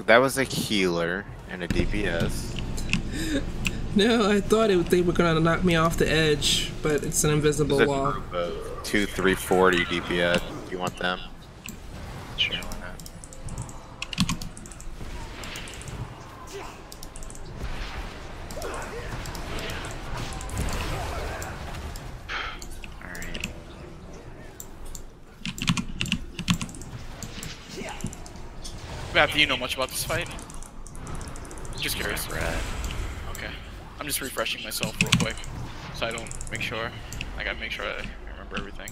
That was a healer and a DPS. No, I thought they were gonna knock me off the edge, but it's an invisible There's a wall. group of 2 340 DPS. You want them? Sure, why not? Alright. Matt, do you know much about this fight? Just curious. Right. Okay. I'm just refreshing myself real quick, so I don't make sure. I gotta make sure I remember everything.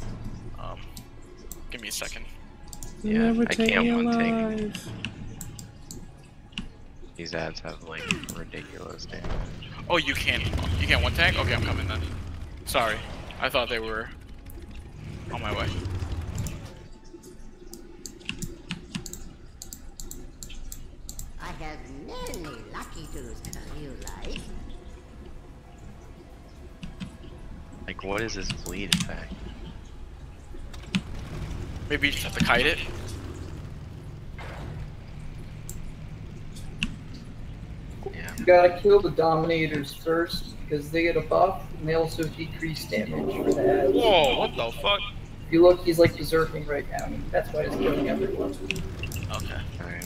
Give me a second. Yeah, Never I take can't me one take. alive. These ads have like ridiculous damage. Oh, you can't one tag? Okay, I'm coming then. Sorry, I thought they were on my way. I have many lucky tools if you like. Like, what is this bleed effect? Maybe you just have to kite it. Yeah. You gotta kill the Dominators first, because they get a buff, and they also decrease damage for that. Whoa, what the fuck? If you look, he's like berserking right now, and that's why he's killing everyone. Okay. Alright.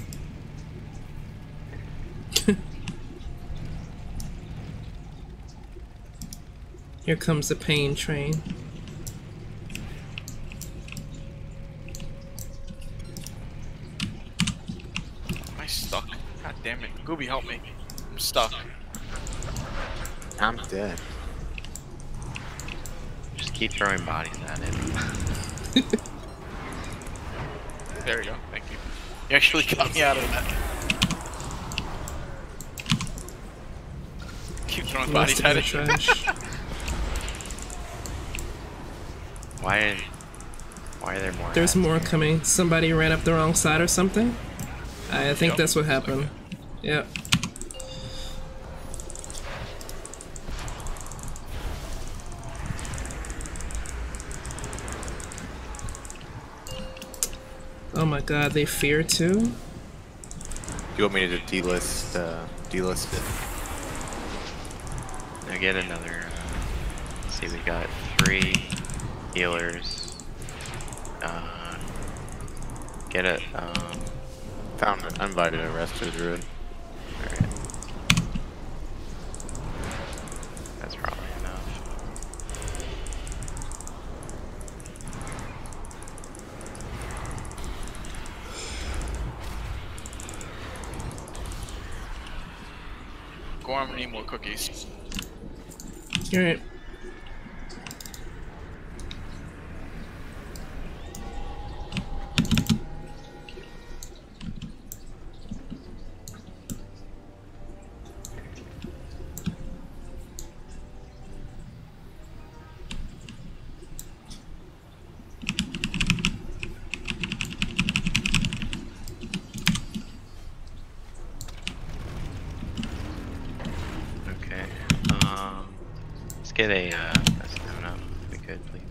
Here comes the pain train. Am I stuck? God damn it. Gooby, help me. I'm stuck. I'm dead. Just keep throwing bodies at it. There we go. Thank you. You actually got me out of that. Keep throwing bodies Lost at in the it. trash. Why are there more? There's ads more here? coming. Somebody ran up the wrong side or something. I think Yep. that's what happened. Yep. Oh my god, they fear too? Do you want me to delist it? Now get another. Let's see, we got 3 healers. Get it. Found it. I invited a rest to the druid. Alright. That's probably enough. Gorm, need more cookies. Alright. Okay. Let's get a stone up if we could, please.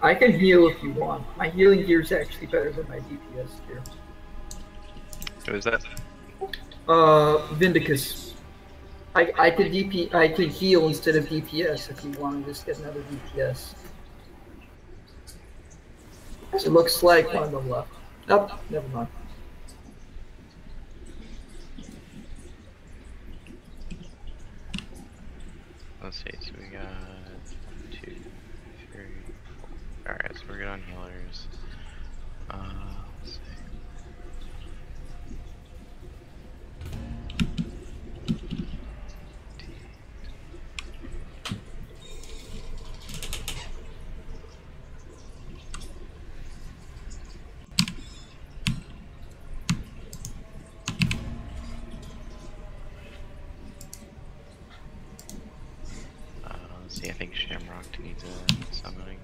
I can heal if you want. My healing gear is actually better than my DPS gear. What is that? Vindicus. I could heal instead of DPS if you want to just get another DPS. So it looks like one on the left. Oh, never mind. Let's see, so we got 1, 2, 3, 4. Alright, so we're good on healers. Let's see. Let's see, I think Shamrock needs a summon again.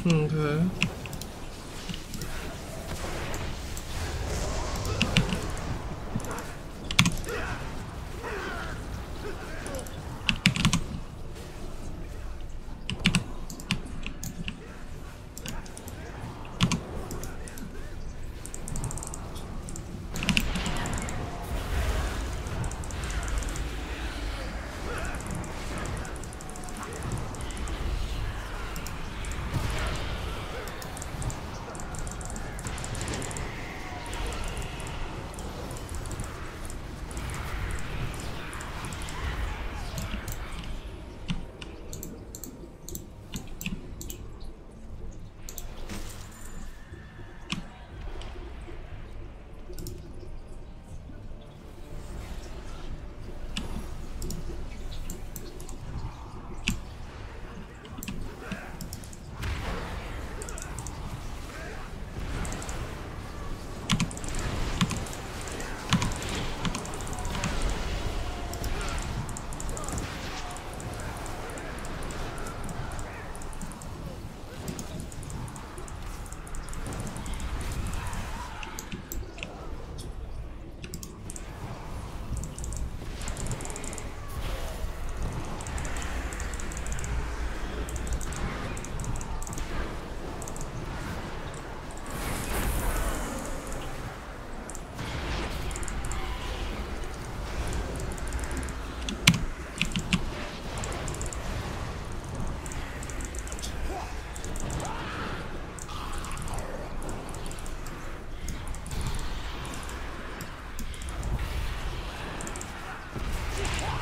Okay.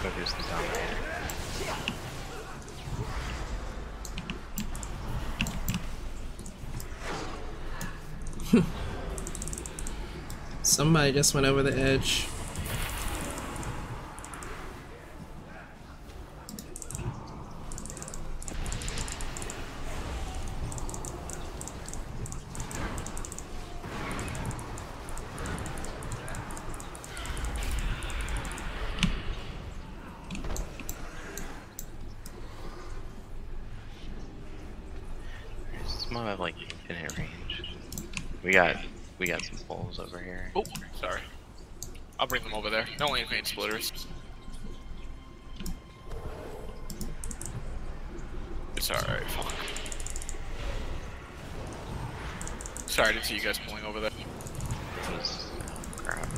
Focus the dominator. Somebody just went over the edge. Some have like infinite range. We got some poles over here. Oh, sorry. I'll bring them over there. No main splitters. It's alright, fuck. Sorry, I didn't see you guys pulling over there. Crap.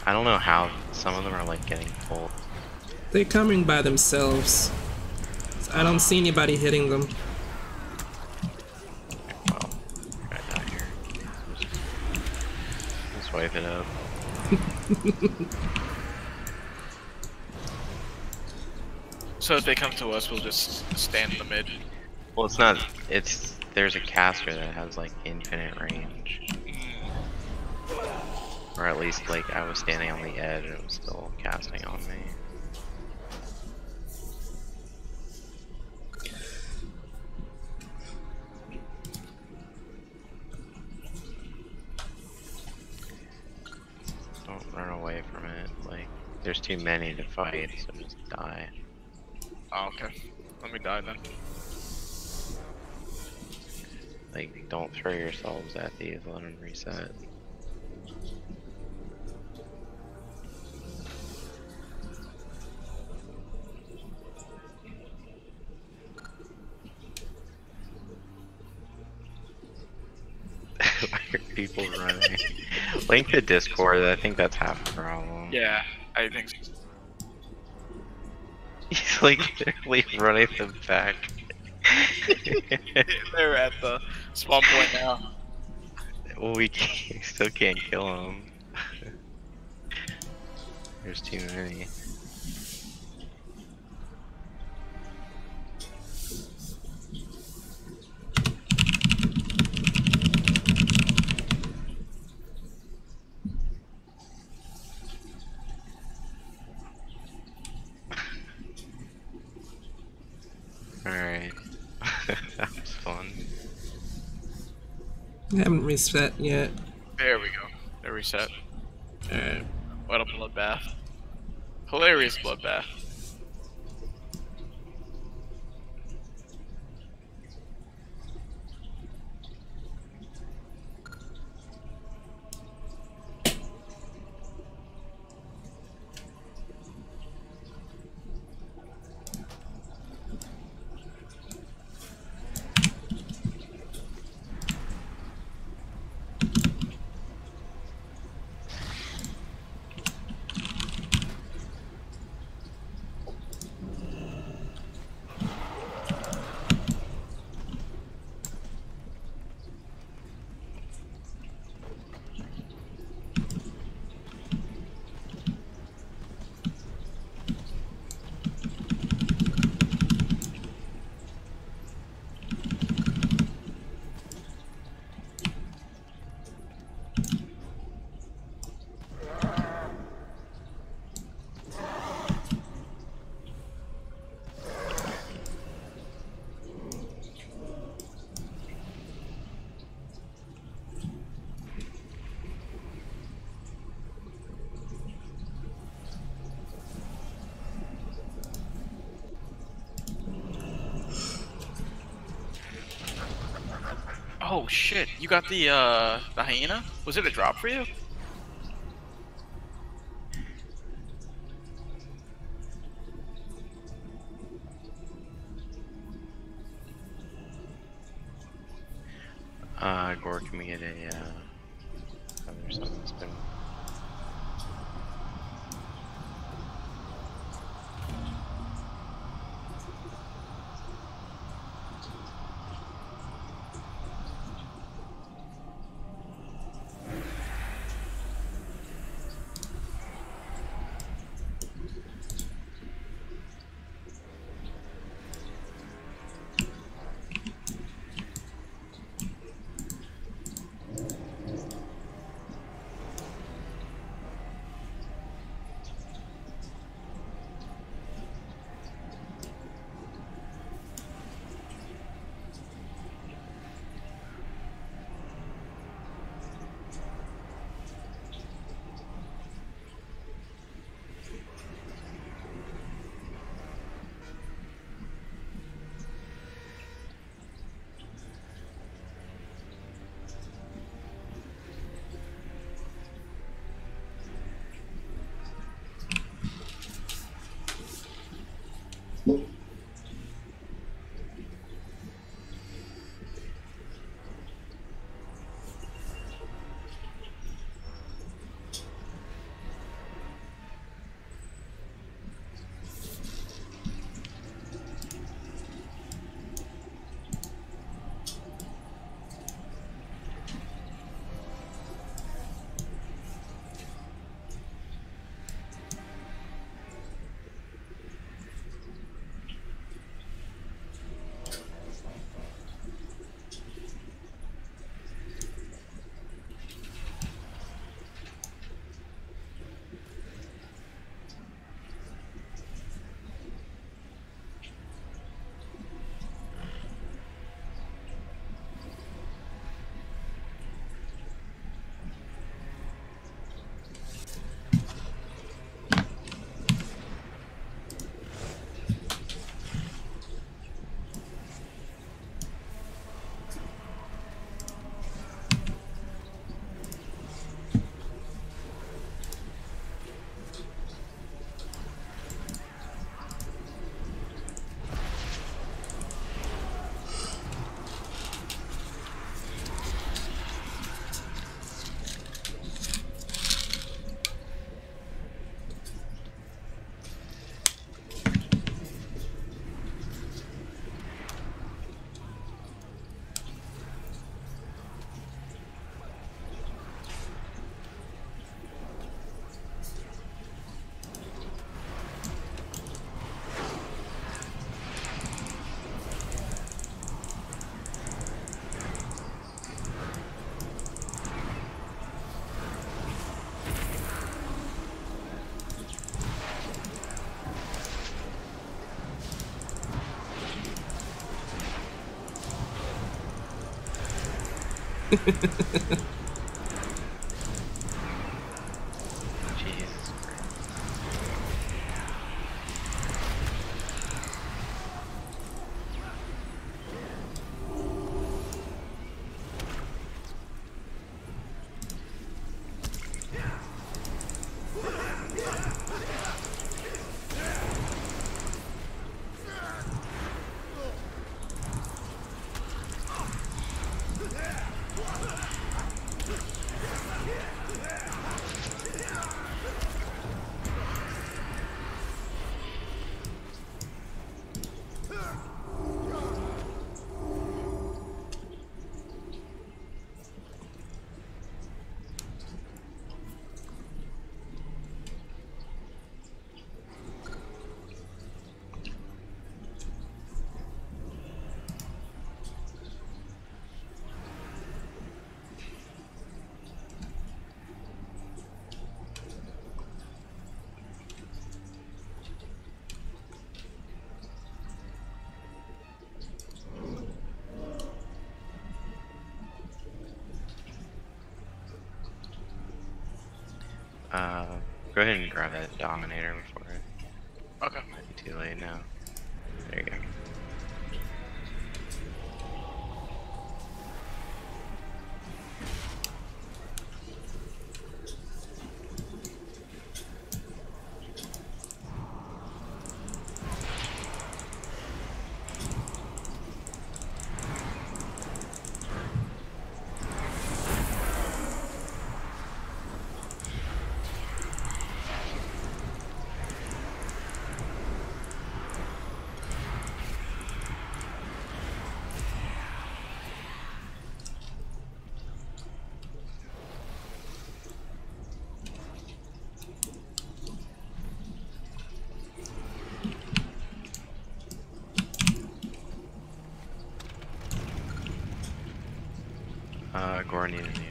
I don't know how some of them are like getting pulled. They're coming by themselves. I don't see anybody hitting them. Well, right down here. Let's wipe it up. So if they come to us, we'll just stand in the mid. Well, it's not. There's a caster that has like infinite range, or at least like I was standing on the edge and it was still casting on me. Don't run away from it. Like there's too many to fight, so just die. Oh, okay. Let me die then. Like, don't throw yourselves at these, let them reset. Why are people running? Link to Discord, I think that's half the problem. Yeah, I think so. He's like literally running them back. They're at the spawn point now. Well, we still can't kill them. There's too many. Alright. That was fun. I haven't reset yet. There we go. They're reset. Alright. What a bloodbath. Hilarious bloodbath. Oh shit! You got the hyena? Was it a drop for you? Gore, can we get a there's something that's been. Jesus. Go ahead and grab that Dominator before it Okay. might be too late now. There you go. Thorny and you.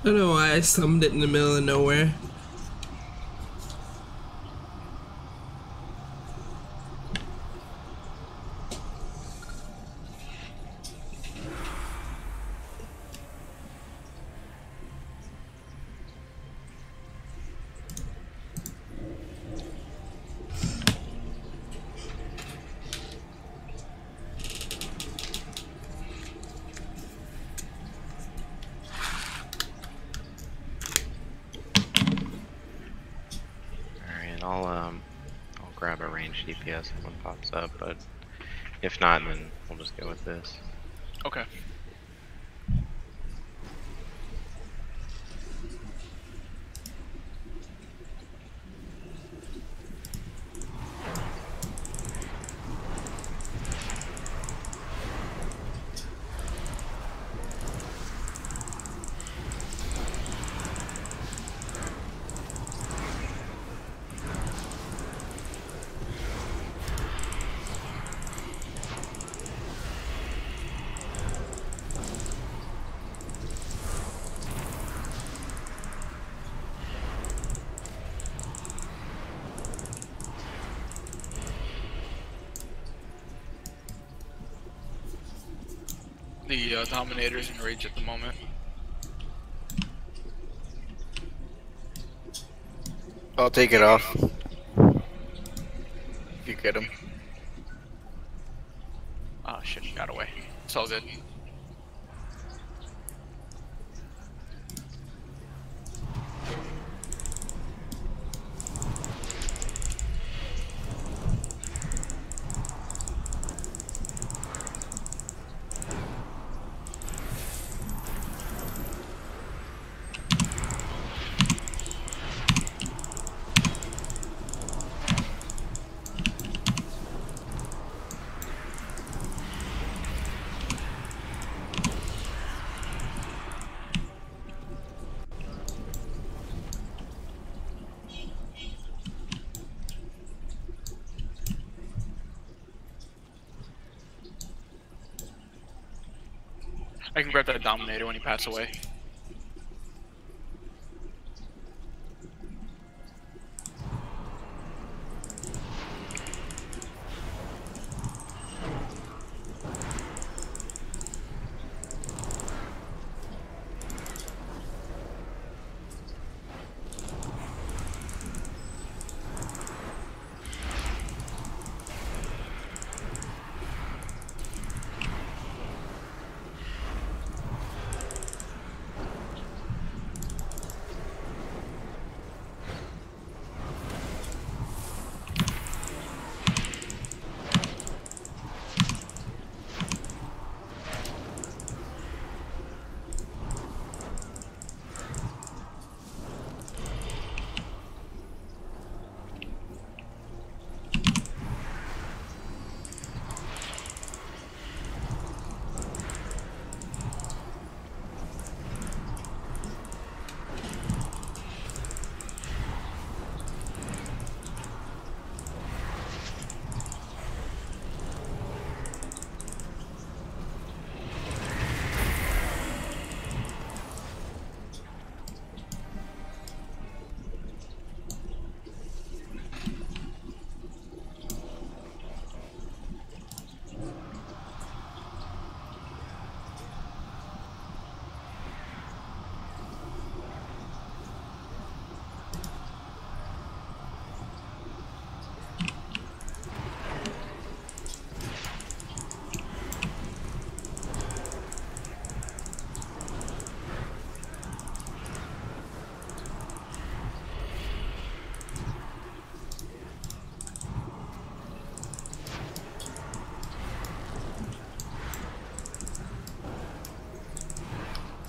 I don't know why I summoned it in the middle of nowhere. I'll grab a range DPS if one pops up, but if not, then we'll just go with this. Okay. The Dominator's in rage at the moment. I'll take it off. You get him. Oh shit, got away. It's all good. I can grab that Dominator when you pass away.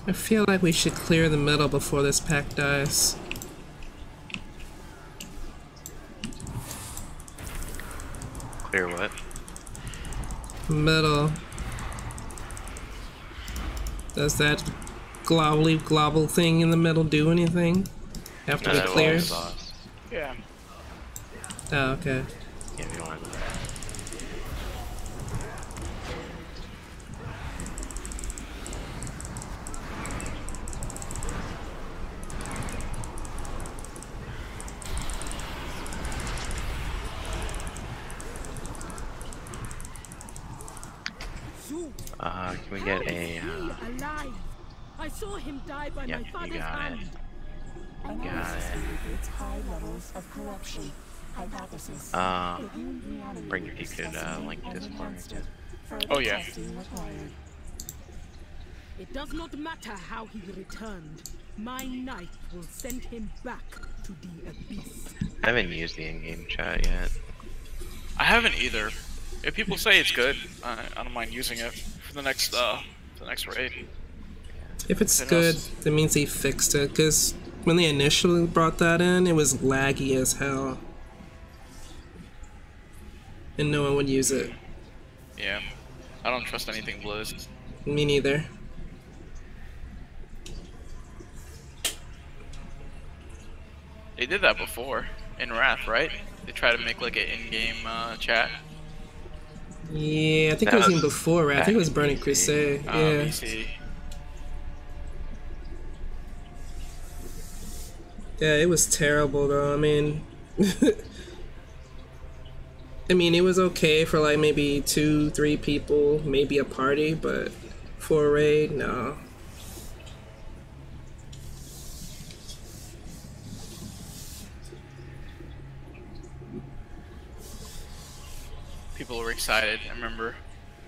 I feel like we should clear the middle before this pack dies. Clear what? Middle. Does that globbly globble thing in the middle do anything? Have to No, be that will clear? be the boss. Yeah. Oh, okay. Yeah, we don't want to do that. Can we get a, alive? I saw him die by yep, my you father's got hand. it. Got it. Its high levels of corruption. Hypothesis. Bring if you could, link Discord. Oh, yeah. It does not matter how he returned. My knife will send him back to the abyss. I haven't used the in-game chat yet. I haven't either. If people say it's good, I don't mind using it for the next raid. If it's Who good, knows? that means they fixed it. Because when they initially brought that in, it was laggy as hell. And no one would use it. Yeah. I don't trust anything Blizz. Me neither. They did that before in Wrath, right? They tried to make like an in-game chat. Yeah, I think it was even before, right? I think it was Burning Crusade. Yeah. BC. Yeah, it was terrible though. I mean, it was okay for like maybe 2-3 people, maybe a party, but for a raid, no. People were excited. I remember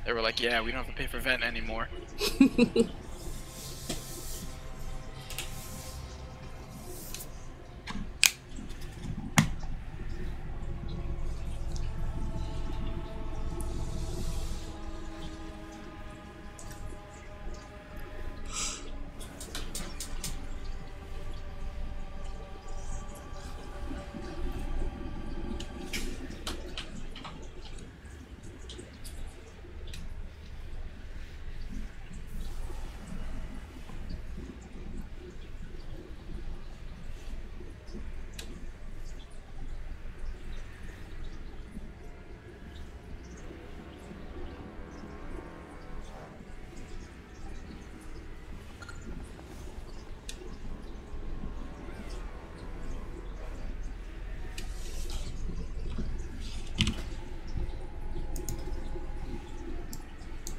they were like, "Yeah, we don't have to pay for vent anymore."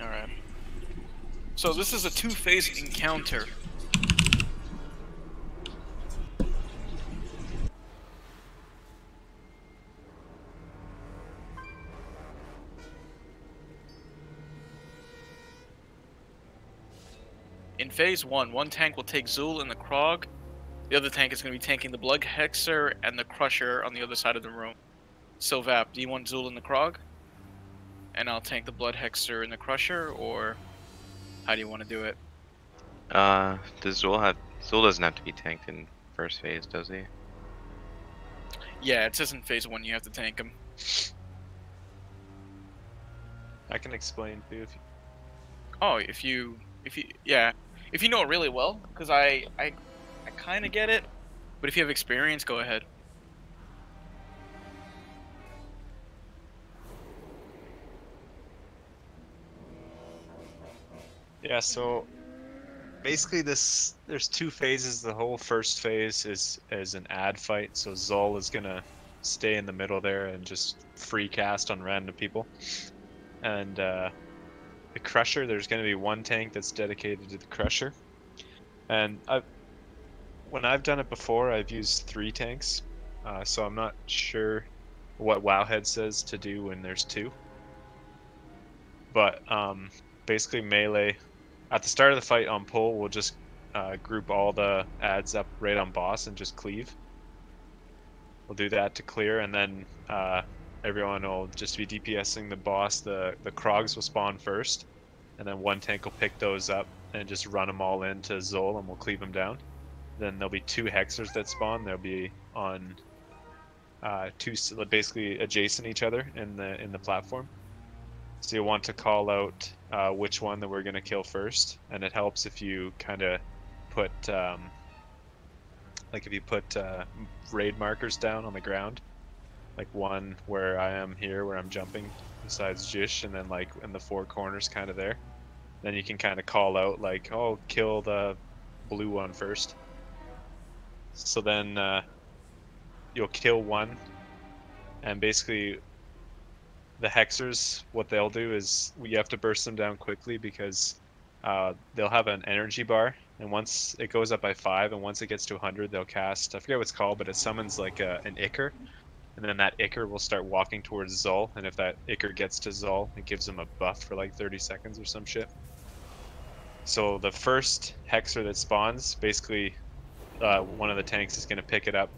Alright. So this is a two-phase encounter. In phase one tank will take Zul and the Krog. The other tank is going to be tanking the Blood Hexer and the Crusher on the other side of the room. So Vap, do you want Zul and the Krog? And I'll tank the Blood Hexer and the Crusher, or how do you want to do it? Does Zul doesn't have to be tanked in first phase, does he? Yeah, it says in phase one you have to tank him. I can explain too if you... Oh, if you know it really well, because I kind of get it, but if you have experience, go ahead. Yeah, so basically there's two phases. The whole first phase is an ad fight, so Zul is gonna stay in the middle there and just free cast on random people. And the Crusher, there's gonna be one tank that's dedicated to the Crusher. And when I've done it before, I've used 3 tanks, so I'm not sure what Wowhead says to do when there's 2. But basically melee, at the start of the fight on pull, we'll just group all the ads up right on boss and just cleave. We'll do that to clear, and then everyone will just be DPSing the boss. The Krogs will spawn first, and then one tank will pick those up and just run them all into Zul, and we'll cleave them down. Then there'll be 2 Hexers that spawn. They'll be on basically adjacent each other in the platform. So you'll want to call out which one that we're going to kill first, and it helps if you kind of put raid markers down on the ground, like one where I am here, where I'm jumping, besides Jish, and then like in the four corners, kind of there. Then you can kind of call out like, oh, kill the blue one first. So then you'll kill one, and basically the hexers, what they'll do is you have to burst them down quickly because they'll have an energy bar, and once it goes up by 5, and once it gets to 100, they'll cast, I forget what it's called, but it summons like an Ichor, and then that Ichor will start walking towards Zul, and if that Ichor gets to Zul, it gives him a buff for like 30 seconds or some shit. So the first hexer that spawns, basically one of the tanks is going to pick it up,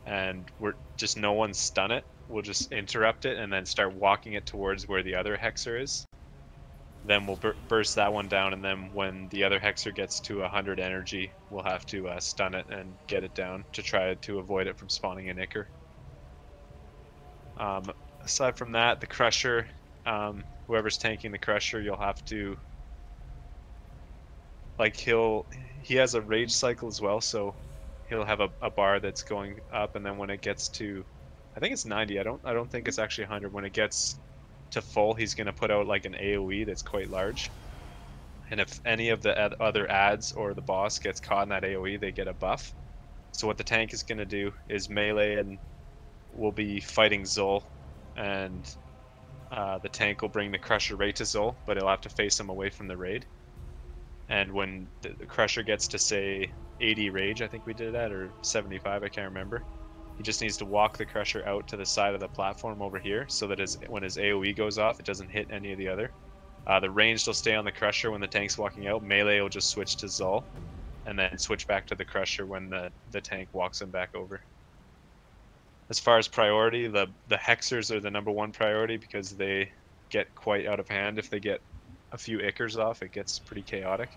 and we're just no one stun it. We'll just interrupt it and then start walking it towards where the other hexer is. Then we'll burst that one down, and then when the other hexer gets to 100 energy, we'll have to stun it and get it down to try to avoid it from spawning an Ichor. Aside from that, the Crusher, whoever's tanking the Crusher, you'll have to, like, he has a rage cycle as well, so he'll have a bar that's going up, and then when it gets to, I think it's 90, I don't think it's actually 100. When it gets to full, he's going to put out like an AoE that's quite large, and if any of the other ads or the boss gets caught in that AoE, they get a buff. So what the tank is going to do is melee, and we'll be fighting Zul, and the tank will bring the Crusher right to Zul, but he'll have to face him away from the raid. And when the Crusher gets to, say, 80 rage, I think we did that, or 75, I can't remember, he just needs to walk the Crusher out to the side of the platform over here, so that when his AoE goes off, it doesn't hit any of the other. The range will stay on the Crusher when the tank's walking out. Melee will just switch to Zul, and then switch back to the Crusher when the tank walks him back over. As far as priority, the Hexers are the #1 priority because they get quite out of hand. If they get a few Ichors off, it gets pretty chaotic.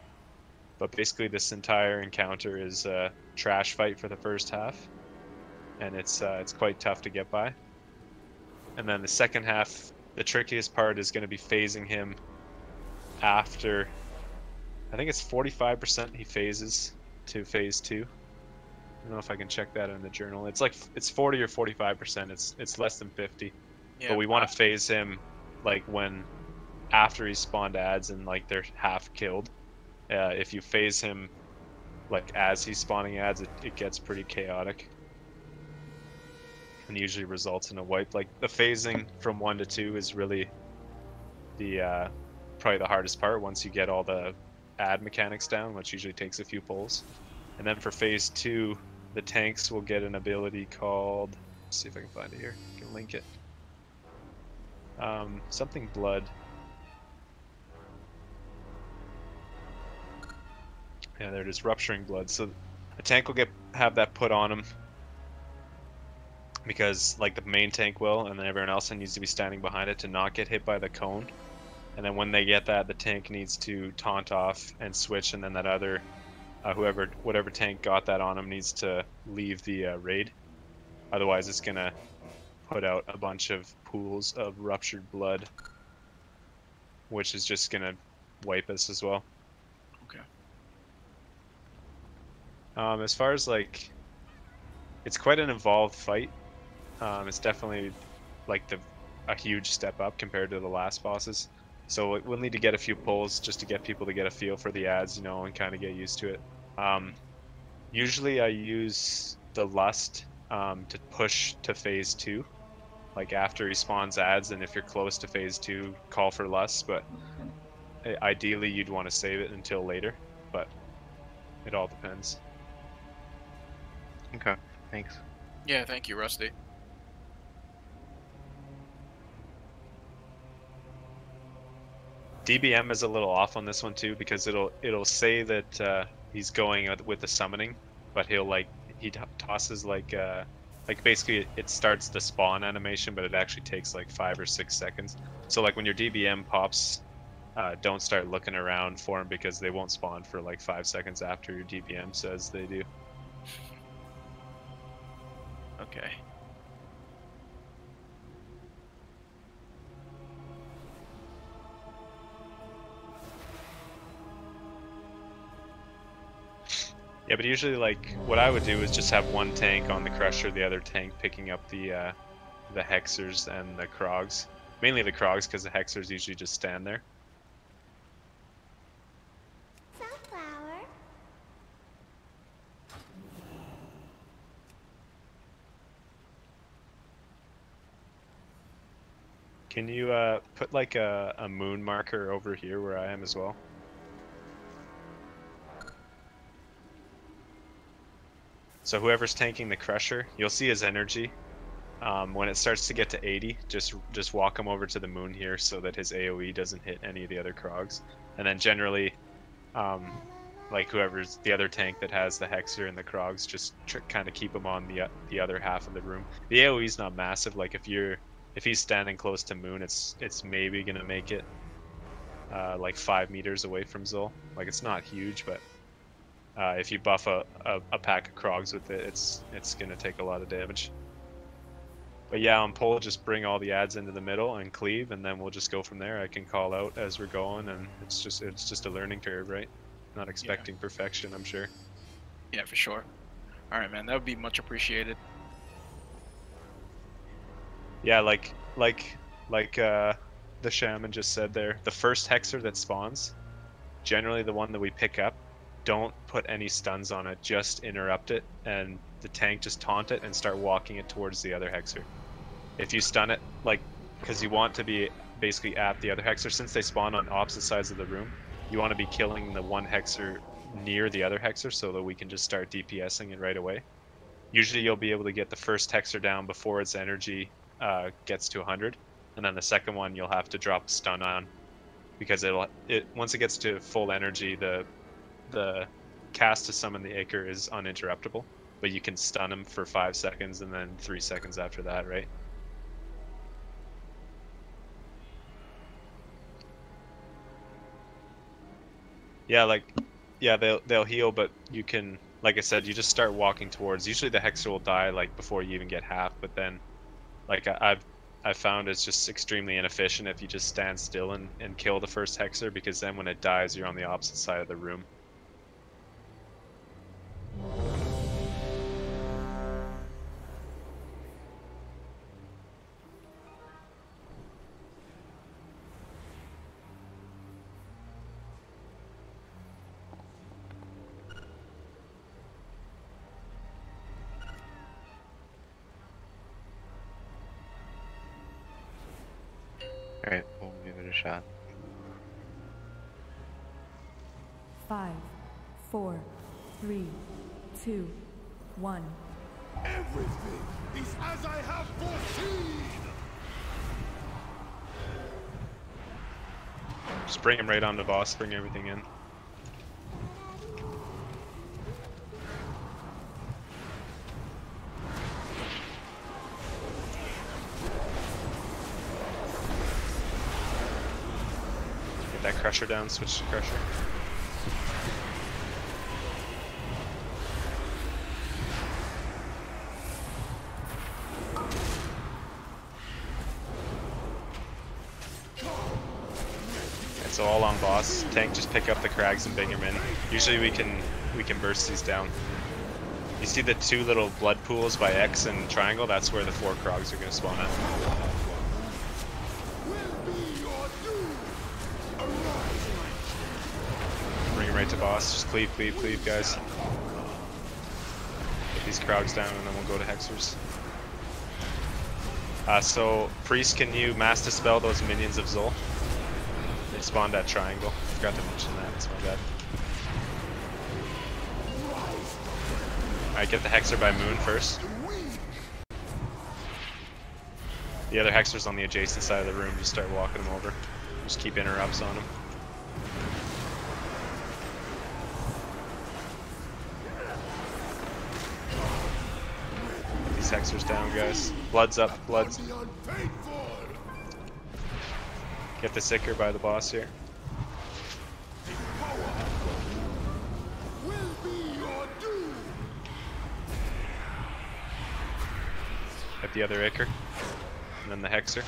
But basically this entire encounter is a trash fight for the first half, and it's quite tough to get by. And then the second half, the trickiest part is going to be phasing him after, I think it's 45% he phases to phase 2. I don't know if I can check that in the journal. It's like, it's 40 or 45%. It's less than 50. Yeah, but we want to phase him like when after he spawned ads and like they're half killed. If you phase him like as he's spawning ads, it gets pretty chaotic and usually results in a wipe. Like the phasing from 1 to 2 is really the probably the hardest part once you get all the ad mechanics down, which usually takes a few pulls. And then for phase 2, the tanks will get an ability called, let's see if I can find it here, I can link it. Something blood. Yeah, there it is, rupturing blood. So a tank will have that put on him because like the main tank will, and then everyone else needs to be standing behind it to not get hit by the cone. And then when they get that, the tank needs to taunt off and switch, and then that other whatever tank got that on him needs to leave the raid. Otherwise it's gonna put out a bunch of pools of ruptured blood, which is just gonna wipe us as well. Okay. As far as like, it's quite an involved fight. It's definitely like a huge step up compared to the last bosses. So we'll need to get a few pulls just to get people to get a feel for the ads, you know, and kind of get used to it. Usually I use the Lust to push to phase 2. Like after he spawns ads, and if you're close to phase 2, call for Lust, but ideally you'd want to save it until later, but it all depends. Okay, thanks. Yeah, thank you, Rusty. DBM is a little off on this one too, because it'll say that he's going with the summoning, but he tosses like basically it starts the spawn animation, but it actually takes like 5 or 6 seconds. So like when your DBM pops, don't start looking around for him because they won't spawn for like 5 seconds after your DBM says they do. Okay. Yeah, but usually, like, what I would do is just have one tank on the Crusher, the other tank picking up the Hexers and the Krogs. Mainly the Krogs, because the Hexers usually just stand there. Sunflower. Can you put like a moon marker over here where I am as well? So whoever's tanking the Crusher, you'll see his energy. When it starts to get to 80, just walk him over to the moon here so that his AoE doesn't hit any of the other Krogs. And then generally, like whoever's the other tank that has the Hexer and the Krogs, just kind of keep him on the other half of the room. The AoE's not massive. Like if he's standing close to moon, it's maybe gonna make it like 5 meters away from Zul. Like it's not huge, but if you buff a pack of Krogs with it, it's gonna take a lot of damage. But yeah, on pole, just bring all the ads into the middle and cleave, and then we'll just go from there. I can call out as we're going, and it's just a learning curve, right? Not expecting perfection, I'm sure. Yeah, for sure. All right, man, that would be much appreciated. Yeah, like the shaman just said there, the first Hexer that spawns, generally the one that we pick up, don't put any stuns on it, just interrupt it, and the tank just taunt it and start walking it towards the other Hexer. If you stun it, like, because you want to be basically at the other Hexer, since they spawn on opposite sides of the room, you want to be killing the one Hexer near the other Hexer so that we can just start DPSing it right away. Usually you'll be able to get the first Hexer down before its energy gets to 100, and then the second one you'll have to drop a stun on, because once it gets to full energy, the cast to summon the Ichor is uninterruptible, but you can stun him for 5 seconds and then 3 seconds after that, right? Yeah, they'll heal, but you can, like I said, you just start walking towards. Usually the Hexer will die like before you even get half, but then, like I've found it's just extremely inefficient if you just stand still and kill the first Hexer, because then when it dies, you're on the opposite side of the room. Alright, we'll give it a shot. 5, 4, 3, 2, 1. Everything is as I have foreseen! Just bring him right on the boss, bring everything in. Get that Crusher down, switch to Crusher. So all on boss. Tank, just pick up the Krags and bring him in. Usually we can burst these down. You see the 2 little blood pools by X and triangle? That's where the 4 Krogs are going to spawn at. Bring him right to boss. Just cleave, cleave, cleave, guys. Get these Krogs down and then we'll go to Hexers. So, Priest, can you mass dispel those minions of Zul? They spawned at triangle. Forgot to mention that, that's my bad. Alright, get the Hexer by moon first. The other Hexer's on the adjacent side of the room, just start walking them over. Just keep interrupts on them. Get these Hexers down, guys. Blood's up, blood's... Get the Ichor by the boss here. Get the other Ichor. And then the Hexer.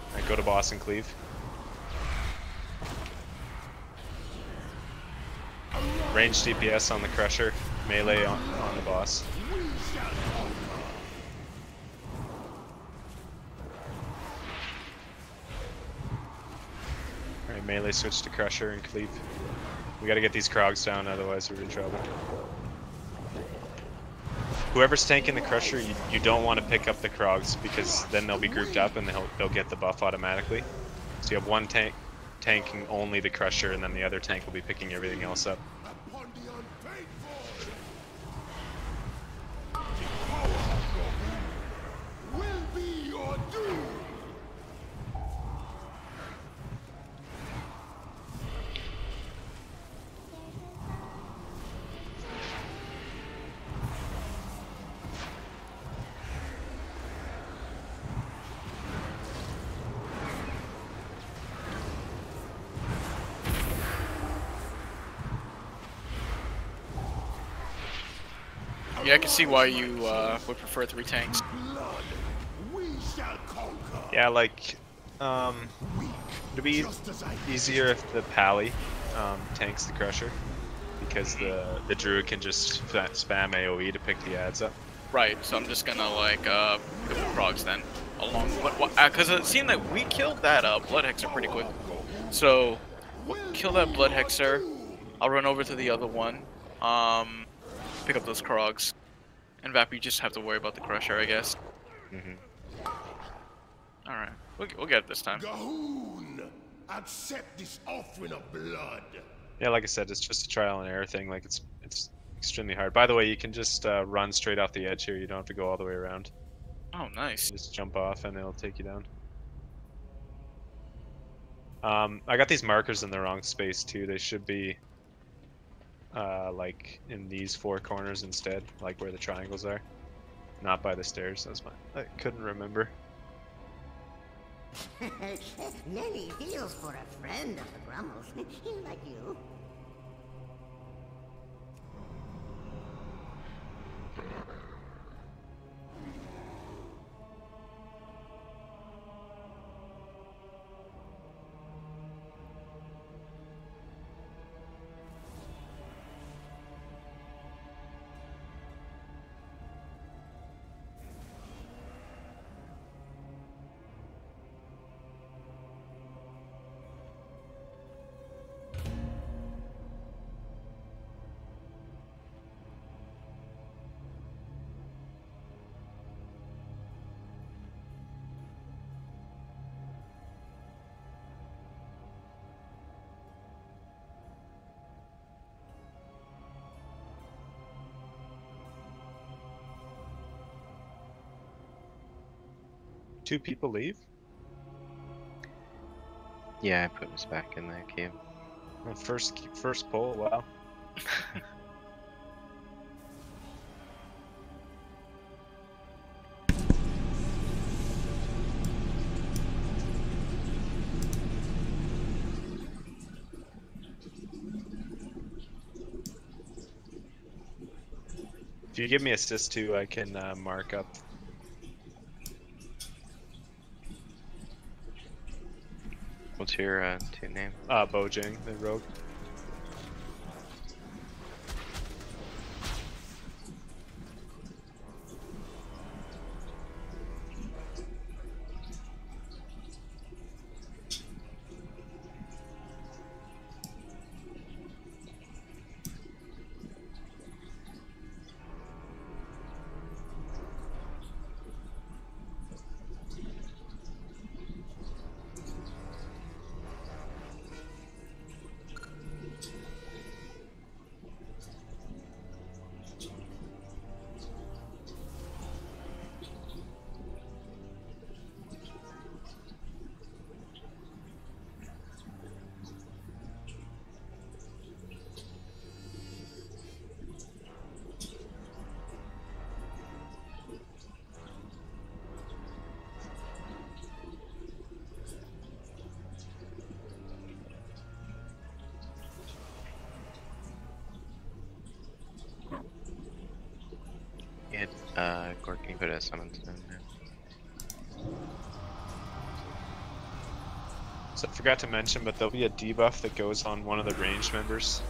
Alright, go to boss and cleave. Range DPS on the Crusher, melee on the boss. Alright, melee switch to Crusher and Cleave. We gotta get these Krogs down, otherwise we're in trouble. Whoever's tanking the Crusher, you don't want to pick up the Krogs, because then they'll be grouped up and they'll get the buff automatically. So you have one tank tanking only the Crusher, and then the other tank will be picking everything else up. Yeah, I can see why you would prefer 3 tanks. Yeah, like, it'd be easier if the Pally tanks the Crusher, because the Druid can just spam AoE to pick the ads up. Right, so I'm just gonna like pick up the Krogs then, along because it seemed that we killed that Blood Hexer pretty quick. So we'll kill that Blood Hexer. I'll run over to the other one. Pick up those Krogs. And Vap, you just have to worry about the Crusher, I guess. Alright, we'll get it this time. Gahoon, accept this offering of blood. Yeah, like I said, it's just a trial and error thing. Like, it's extremely hard. By the way, you can just run straight off the edge here. You don't have to go all the way around. Oh, nice. Just jump off and it'll take you down. I got these markers in the wrong space too. They should be like in these 4 corners instead, like where the triangles are, not by the stairs. I couldn't remember. Many deals for a friend of the Grummels, like you. Two people leave? Yeah, I put us back in that game. Well, first pull, wow. If you give me assist too, I can mark up. What's your team name? Bojang, the rogue. Gork, can you put a summons in there? So I forgot to mention, but there'll be a debuff that goes on one of the ranged members.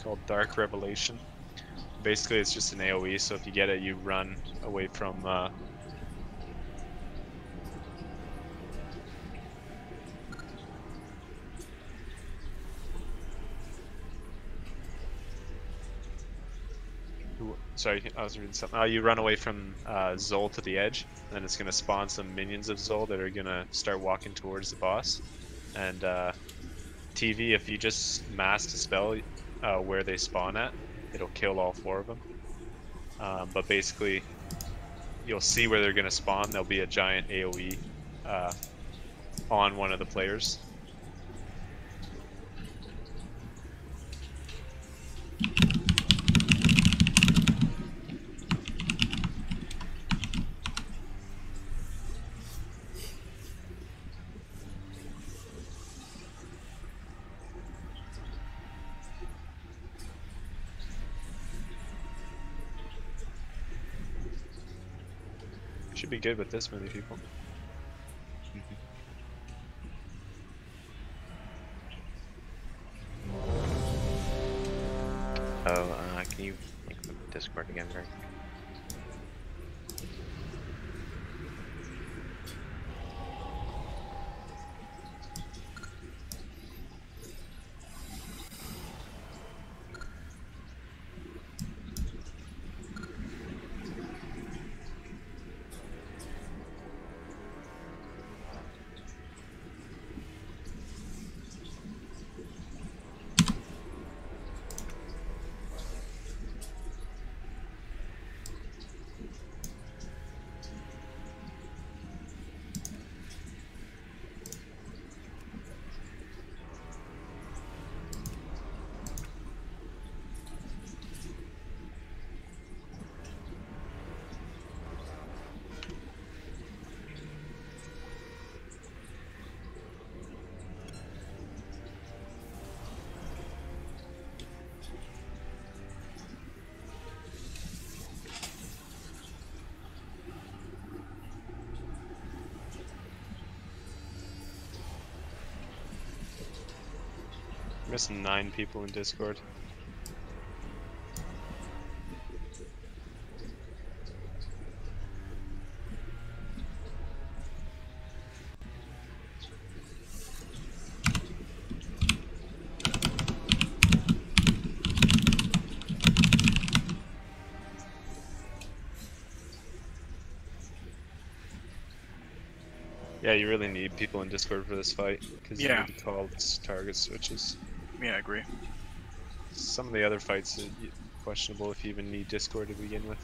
called Dark Revelation. Basically, it's just an AoE, so if you get it, you run away from sorry, I was reading something. You run away from Zol to the edge, and then it's going to spawn some minions of Zol that are going to start walking towards the boss. And TV, if you just mask a spell where they spawn at, it'll kill all 4 of them. But basically, you'll see where they're going to spawn. There'll be a giant AoE on one of the players. Should be good with this many people. Can you link the Discord again, Greg? Missing 9 people in Discord. Yeah, you really need people in Discord for this fight, because you need to call target switches. Yeah, I agree. Some of the other fights are questionable if you even need Discord to begin with.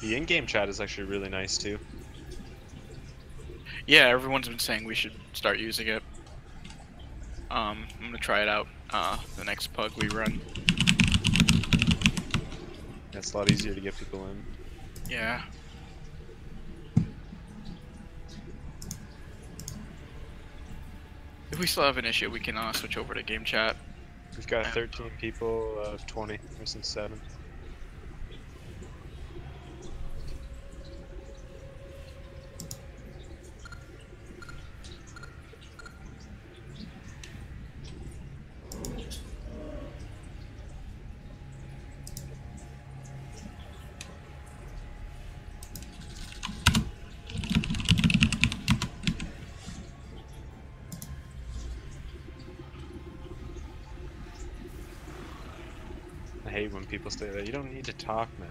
The in-game chat is actually really nice too. Yeah, everyone's been saying we should start using it. I'm gonna try it out the next pug we run. It's a lot easier to get people in. Yeah. If we still have an issue, we can switch over to game chat. We've got 13 people out of 20, missing 7. I hate when people say that. You don't need to talk, man.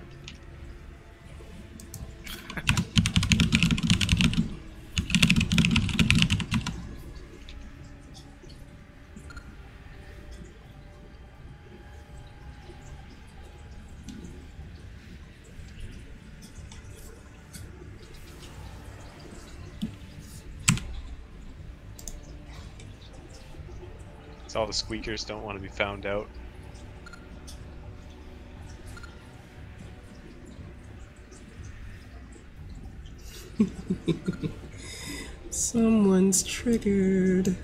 It's all the squeakers don't want to be found out. Someone's triggered.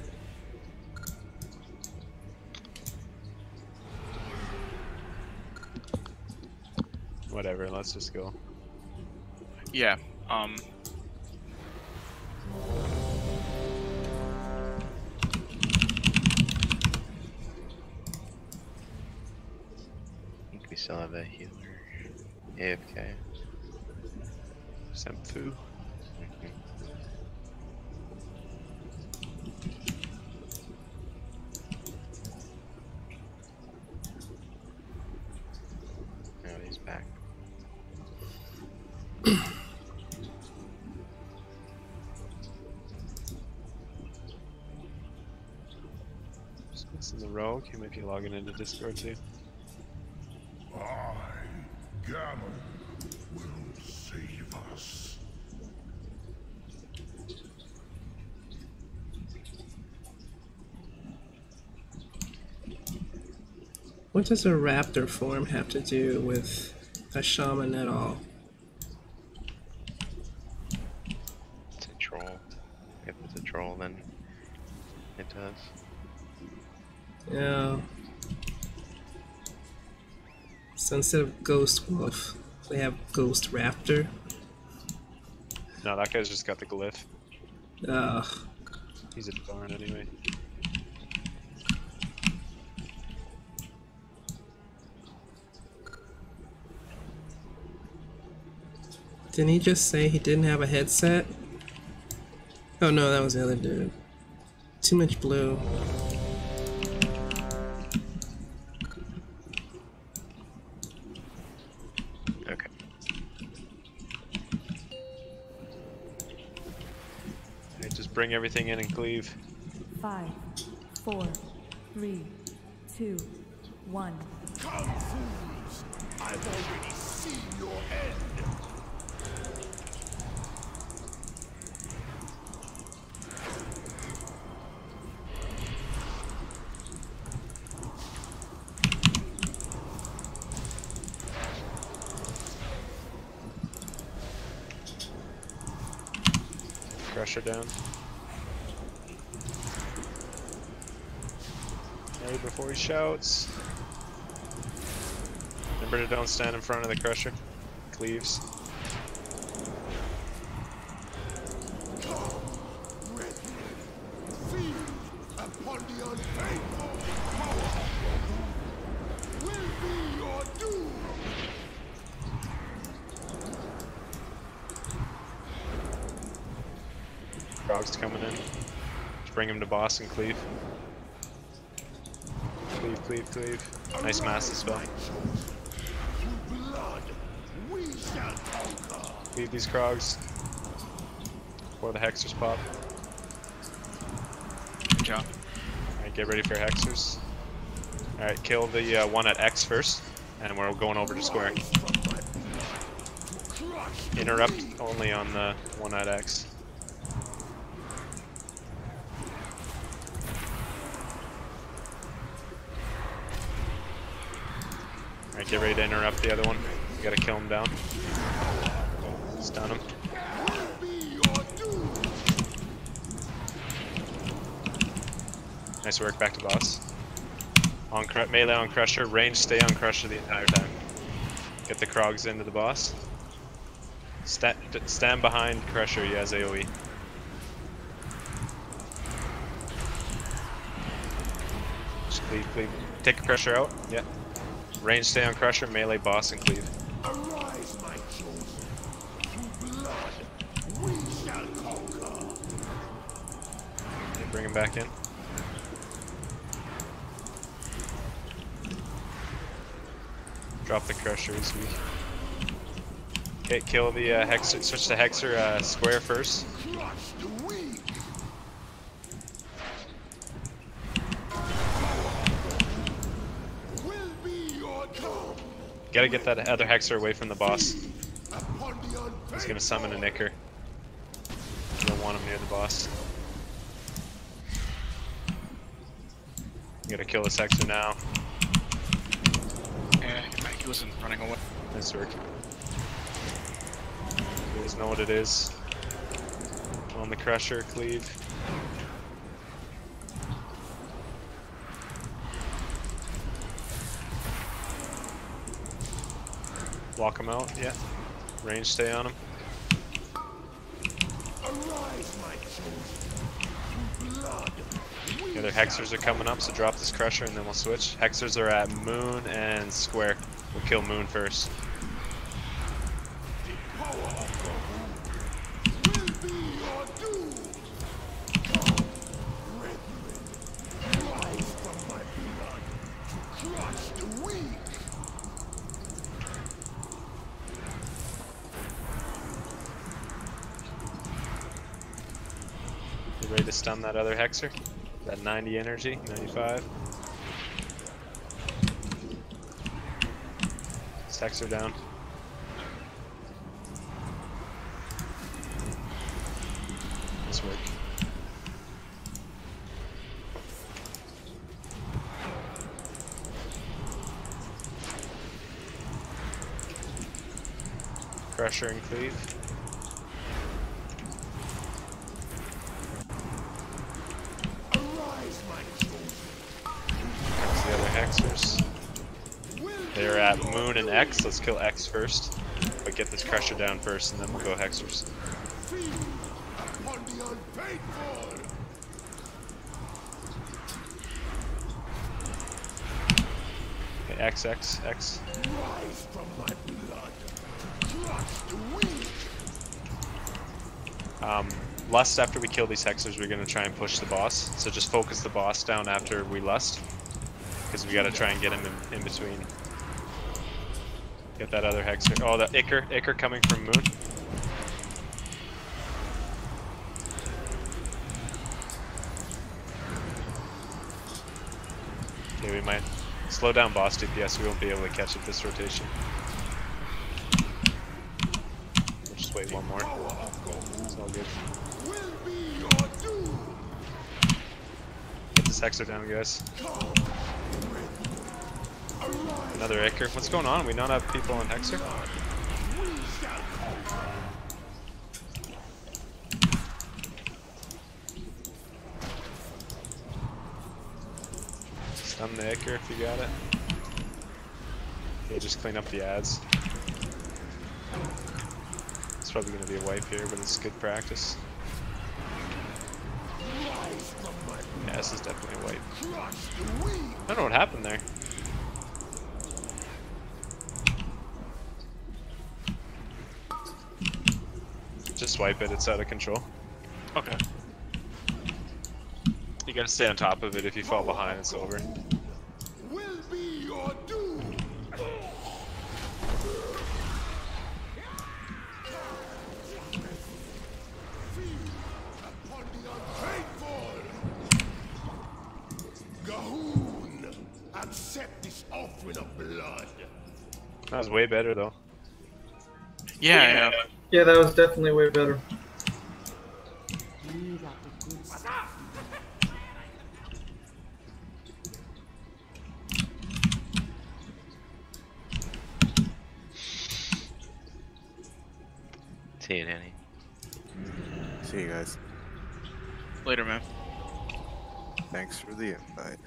Whatever, let's just go. Yeah. I think we still have a healer. AFK. Senfu. No, he's back. It's in the rogue. He might be logging into Discord too. I, Gammon, will save us. What does a raptor form have to do with a shaman at all? It's a troll. If it's a troll, then it does. Yeah. So instead of Ghost Wolf, they have Ghost Raptor. No, that guy's just got the glyph. Ugh. He's a darn anyway. Didn't he just say he didn't have a headset? Oh no, that was the other dude. Too much blue. Okay. Hey, just bring everything in and cleave. 5, 4, 3, 2, 1. Come, fools! I've already seen your end. Crusher down. Hey, before he shouts. Remember to don't stand in front of the Crusher. Cleaves. Feed upon the unfaithful. Will be your doom. Frog's coming in. Just bring him to boss and cleave. Cleave, cleave, cleave. Nice massive spell. Blood, we shall conquer. Cleave these Krogs. Before the Hexers pop. Good job. Alright, get ready for Hexers. Alright, kill the one at X first. And we're going over to square. Interrupt only on the one at X. Alright, get ready to interrupt the other one. You gotta kill him down. Stun him. Nice work, back to boss. On melee on Crusher, range stay on Crusher the entire time. Get the Krogs into the boss. Stand behind Crusher, he has AoE. Just cleave, cleave. Take a Crusher out, yeah. Range stay on Crusher, melee boss, and cleave. Arise, my chosen. Through blood, we shall conquer. Okay, bring him back in. Drop the Crusher, he's weak. Okay, kill the Hexer, switch to Hexer square first. Crush the weak. Will be your doom. Gotta get that other Hexer away from the boss. Upon the unfaithful. He's gonna summon a Nicker. You don't want him near the boss. You gotta kill this Hexer now. Yeah, he wasn't running away. Nice work. You guys know what it is. On the Crusher, cleave. Block him out, yeah. Range stay on him. Arise, my chosen. Blood. The other Hexers are coming up, so drop this Crusher and then we'll switch. Hexers are at Moon and Square. We'll kill Moon first. The power of the moon will be your doom. Come, brethren, rise from my blood to crush the weak. You ready to stun that other Hexer? That 90 energy, 95. This Hexer down. Nice work. Crusher and Cleave. That's the other Hexers. They're at Moon and X. Let's kill X first. But get this Crusher down first and then we'll go Hexers. Upon the unfaithful. Okay, X. Rise from my blood. Crush the weak. Lust, after we kill these Hexers, we're going to try and push the boss. So just focus the boss down after we Lust. Because we got to try and get him in between. Get that other Hexer. Oh, the Iker coming from Moon. Okay, we might slow down boss DPS. We won't be able to catch it this rotation. We'll just wait one more. It's all good. Get this Hexer down, guys. Another Iker. What's going on? We not have people on Hexer? Stun the Iker if you got it. Okay, just clean up the ads. It's probably going to be a wipe here, but it's good practice. Yeah, this is definitely a wipe. I don't know what happened there. Just wipe it, it's out of control. Okay. You gotta stay on top of it. If you fall behind, it's over. Will be your doom. Upon the unfaithful. Gahoon, accept this offering of blood. That was way better though. Yeah. Yeah, that was definitely way better. See you, Danny. See you guys. Later, man. Thanks for the invite.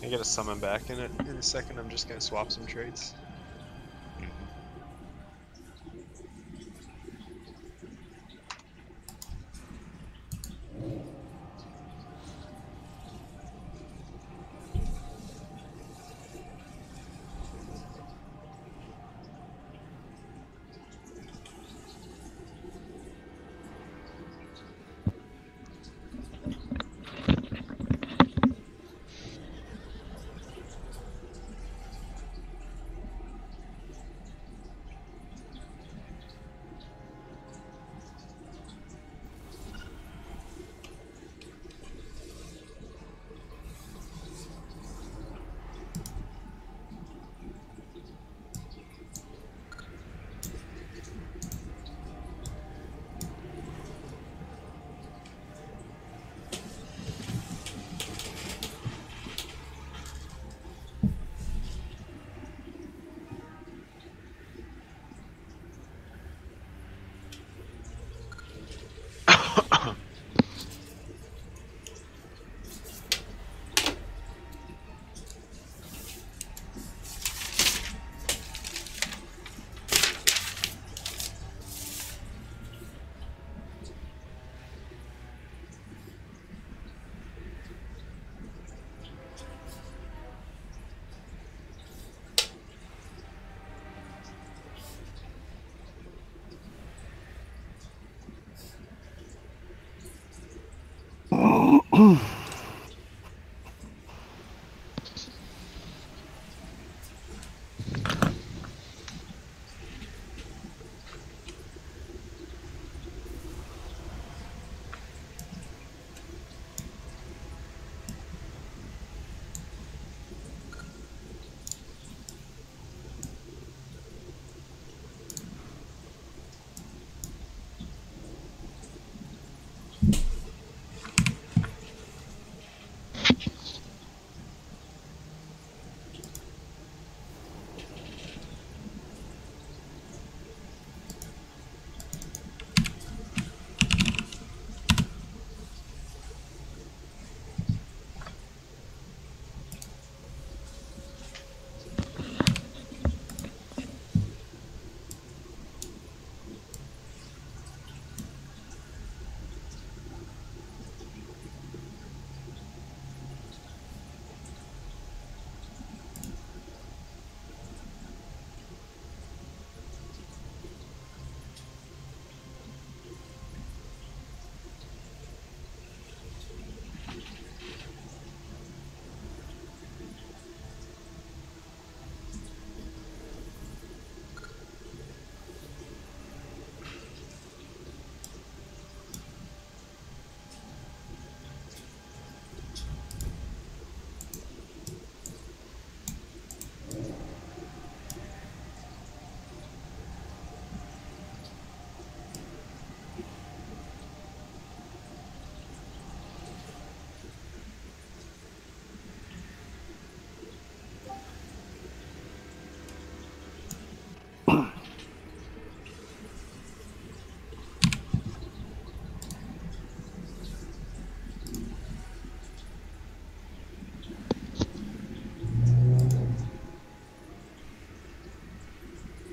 I get a summon back in a second. I'm just gonna swap some trades.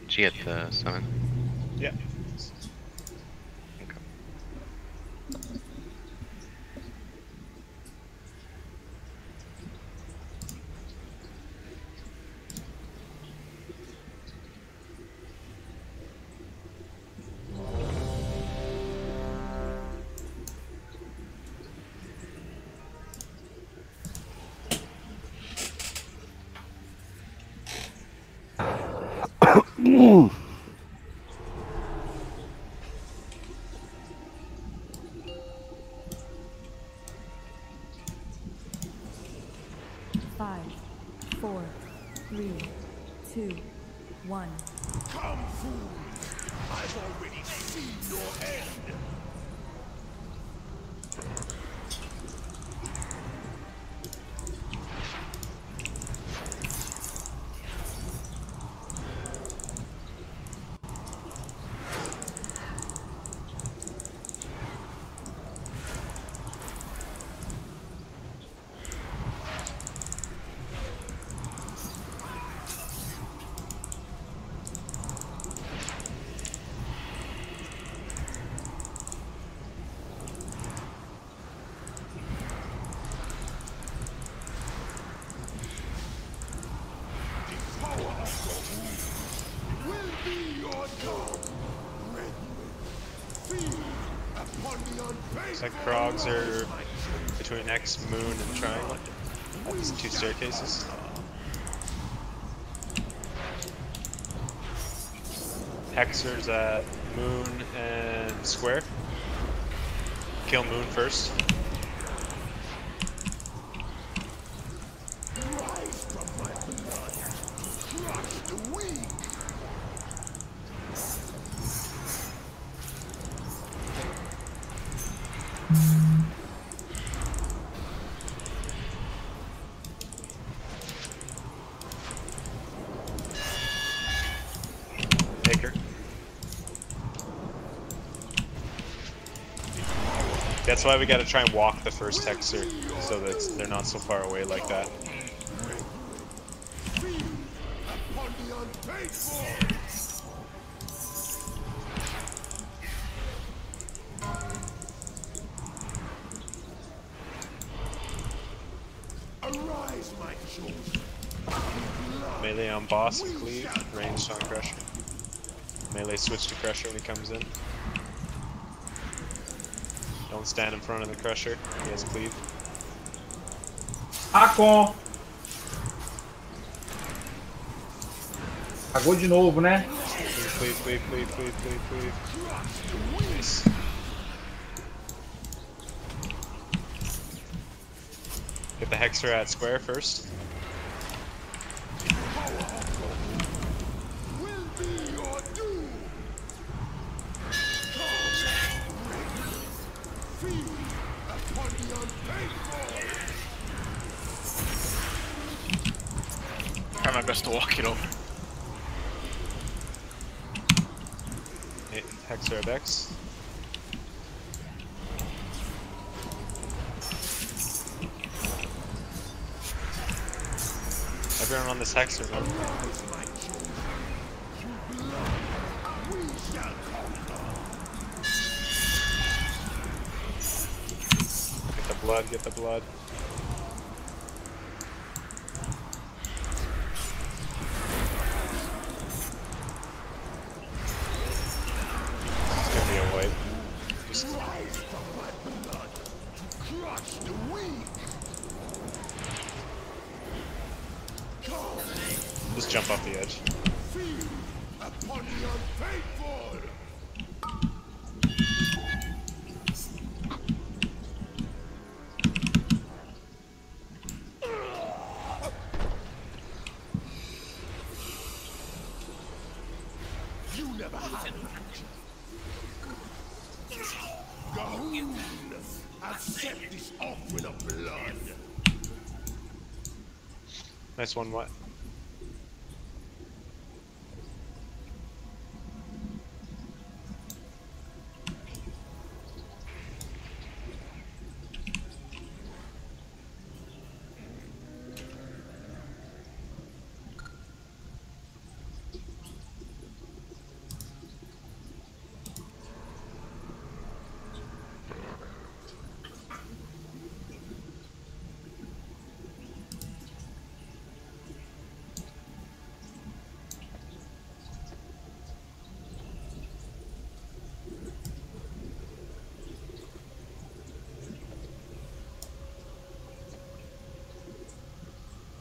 Did you get the summon? Yeah. Okay. Five, 4, 3, 2, 1. Come, fools! I've already seen your end! Looks like Krogs are between X, Moon, and Triangle. At these two staircases. Hexer's at Moon and Square. Kill Moon first. Rise from my blood! Crush the weak! Taker. That's why we gotta try and walk the first Hexer, so that they're not so far away like that. Upon the unfaithful! Arise, my chosen! Melee on boss and cleave, ranged on Crusher. Melee switch to Crusher when he comes in. Don't stand in front of the crusher. He has cleave. Aqua! Agora de novo, né? Cleave. Nice. Get the Hexer at square first. Try my best to walk it over. Hexer at X. Everyone on this Hexer, remember? Get the blood. It's gonna be a wipe. Just jump off the edge. Nice one, what?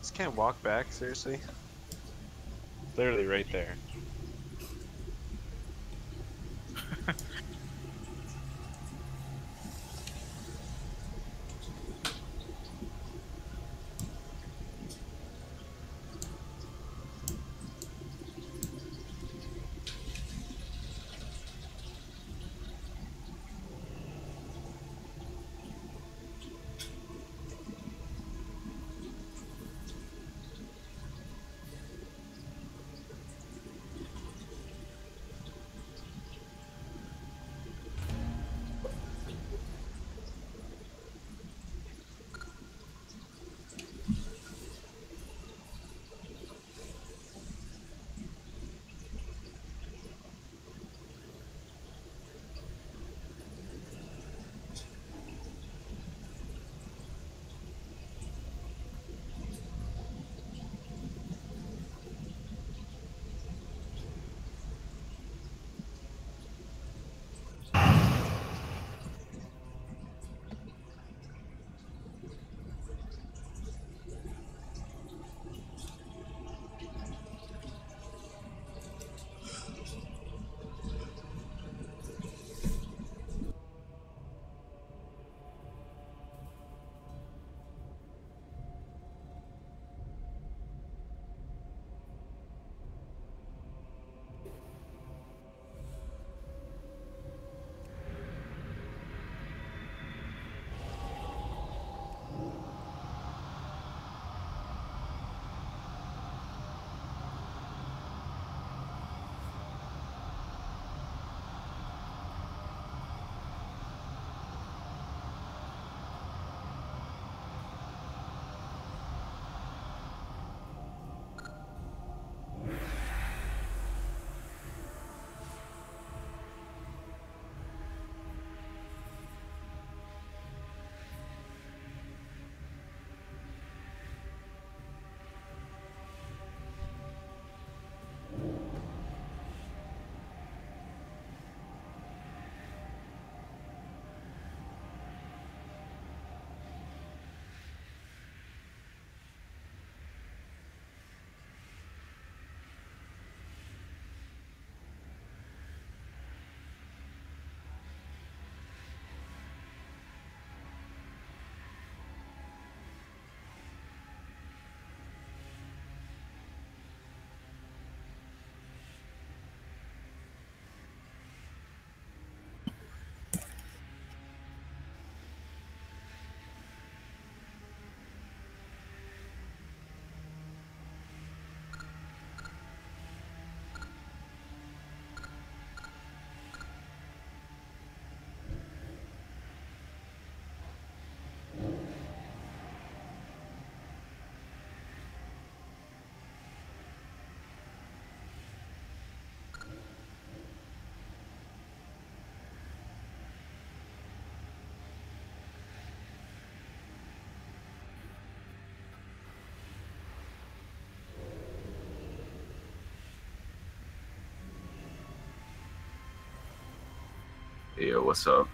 Just can't walk back, seriously? Literally right there. Yo, what's up?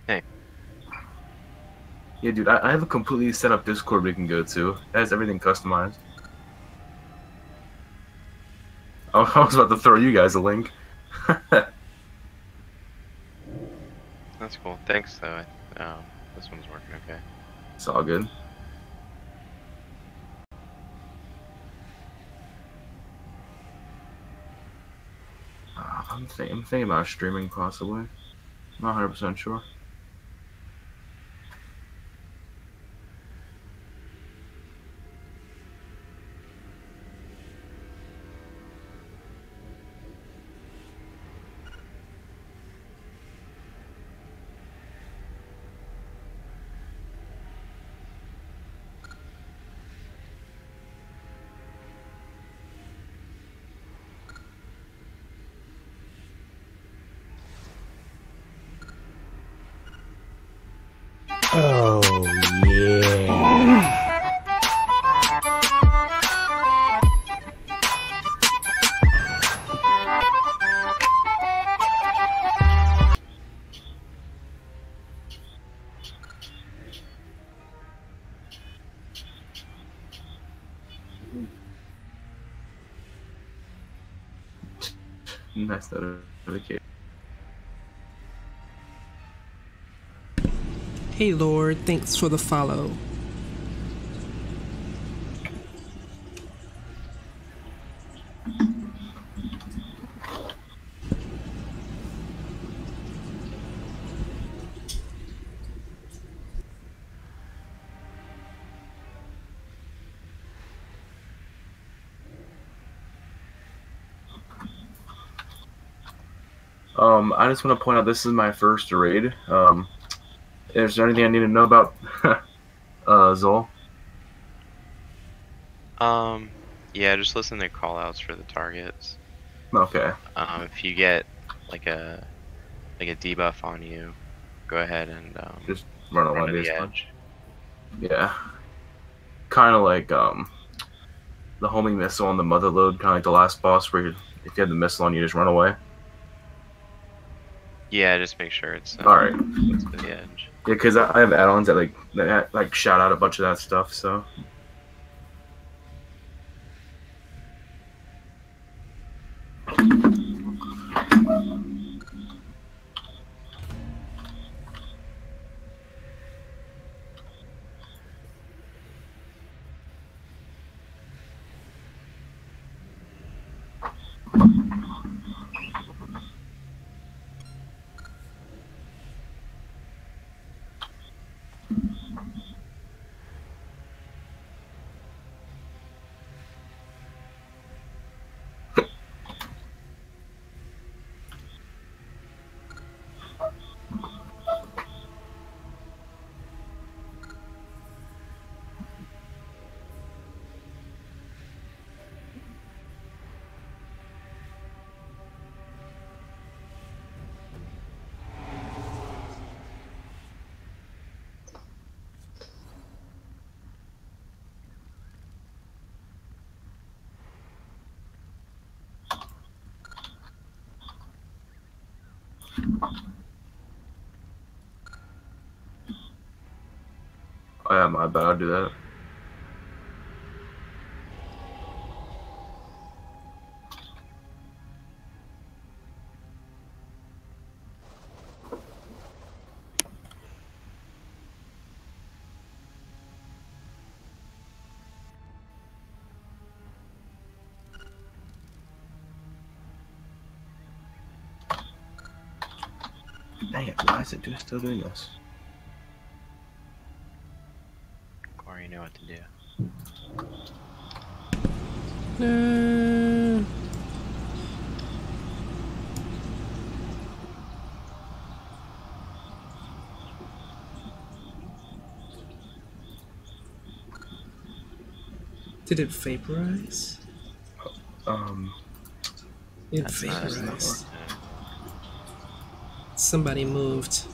Hey. Yeah, dude, I have a completely set up Discord we can go to. It has everything customized. I was about to throw you guys a link. That's cool. Thanks, though. This one's working okay. It's all good. I'm thinking about streaming possibly. Not 100% sure. Oh, yeah. Nice notification. Hey Lord, thanks for the follow. I just want to point out this is my first raid. Is there anything I need to know about Zol? Yeah, just listen to callouts for the targets. Okay. If you get like a debuff on you, go ahead and just run to along the this edge. Yeah. Kind of like the homing missile on the mother load, kind of like the last boss where if you have the missile on you, just run away. Yeah, just make sure it's all right. It's to the edge. Yeah, because I have add-ons that like shout out a bunch of that stuff. So. Oh yeah, my bad. I'll do that. Dang it, why is it still doing this? Or you know what to do. Did it vaporize? It That's not vaporized. Somebody moved.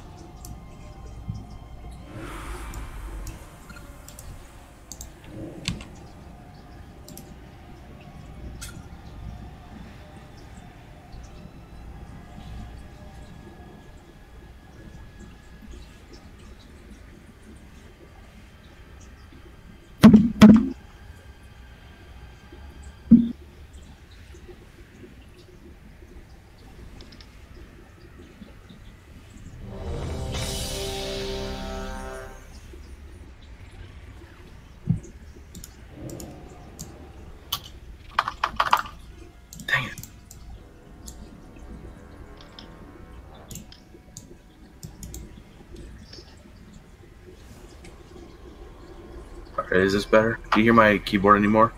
Is this better? Do you hear my keyboard anymore?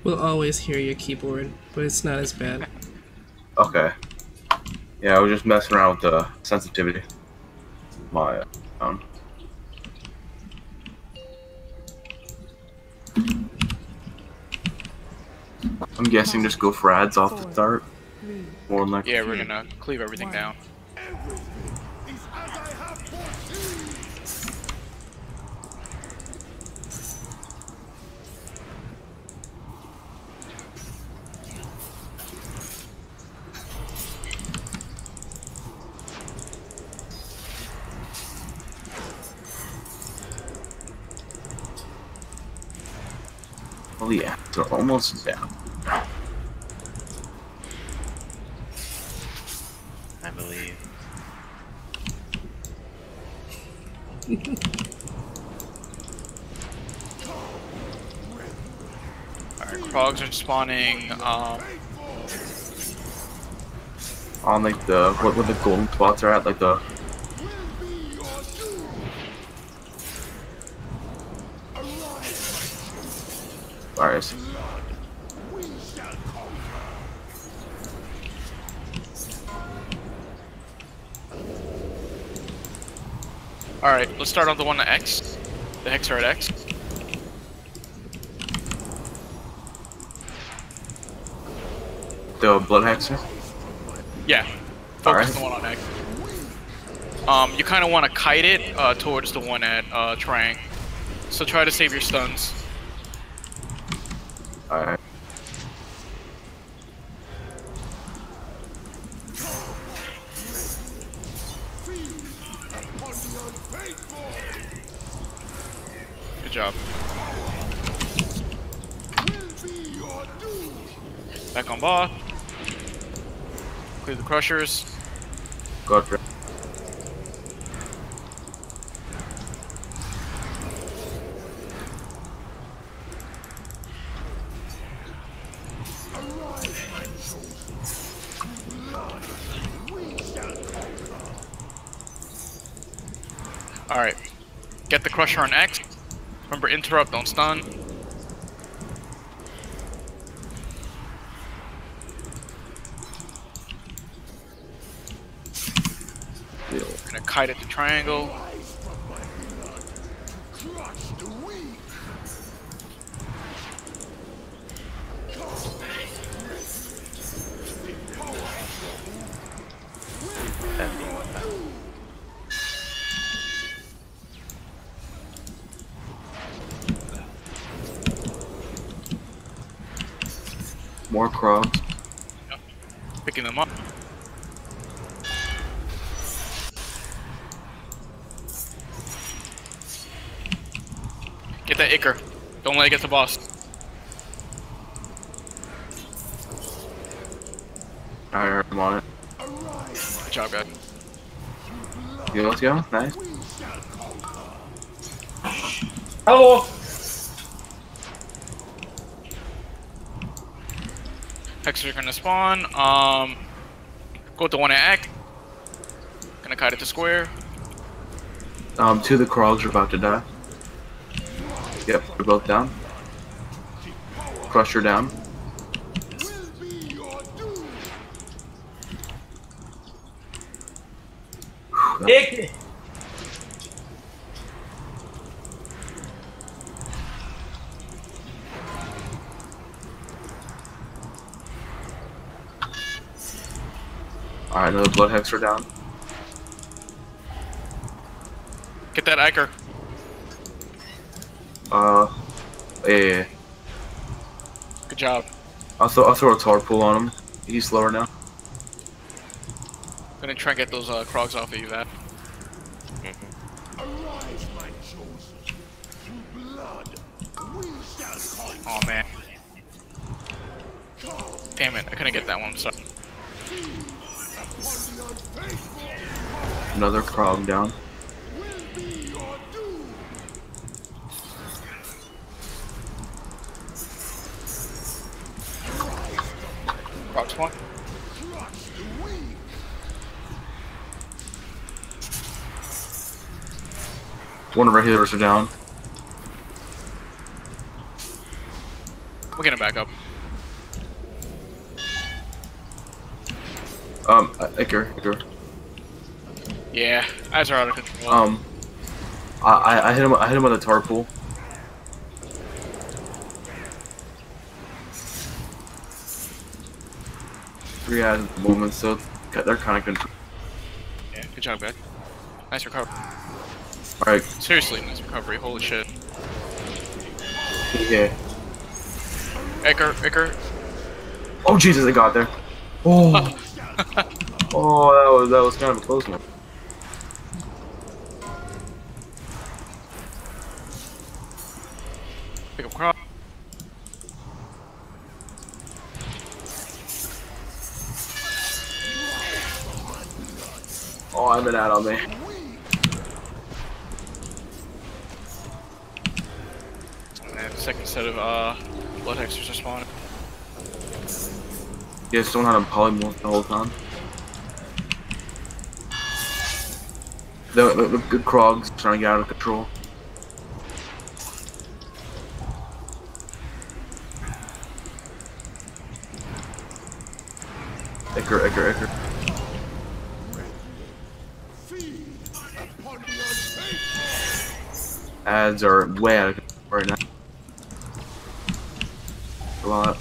We'll always hear your keyboard, but it's not as bad. Okay. Yeah, I was just messing around with the sensitivity. My phone. I'm guessing just go for ads off the start. More than likely. Yeah, we're gonna cleave everything down. Oh yeah, so almost down. I believe. Alright, Krogs are spawning, On like the what the golden spots are at, like the Alright. Alright, let's start on the one at X. The Hex are at X. The blood hexer? Yeah. Focus on the one on X. You kind of want to kite it towards the one at Trang. So try to save your stuns. Alright. Good job. Back on bot. Clear the crushers. Got it. Alright. Get the crusher on X. Remember, interrupt, don't stun. We're gonna kite it to triangle. More Krogs. Yep. Picking them up. Get that Ichor. Don't let it get the boss. Alright, I'm on it. Good job, guys. Yeah, let's go. Nice. Hello! Hexers are gonna spawn. Go with the one at X. Gonna kite it to square. Two of the Krogs are about to die. Yep, they're both down. Crusher down. Ick! Alright, another blood hexer down. Get that Ichor. Yeah. Good job. I'll throw a tar pool on him. He's slower now. Gonna try and get those Krogs off of you, that. Arise, my chosen. Through blood, we shall conquer. Oh man. Damn it, I couldn't get that one, sorry. Another Krog down. Krog spawn. One of our healers are down. We're gonna back up. Iker. Yeah, eyes are out of control. I hit him. I hit him with a tar pool. Three ads at the moment, so they're kind of control. Yeah, good job, guys. Nice recovery. Alright. Seriously, nice recovery. Holy shit. Yeah. Iker. Oh Jesus, I got there. Oh. Oh, that was kind of a close one. Pick up crop. Oh, I have an ad on me. And second set of blood hexers are spawning. Yeah, someone had a polymorph the whole time. The good Krogs trying to get out of control. Iker. Ads are way out of control right now. A lot.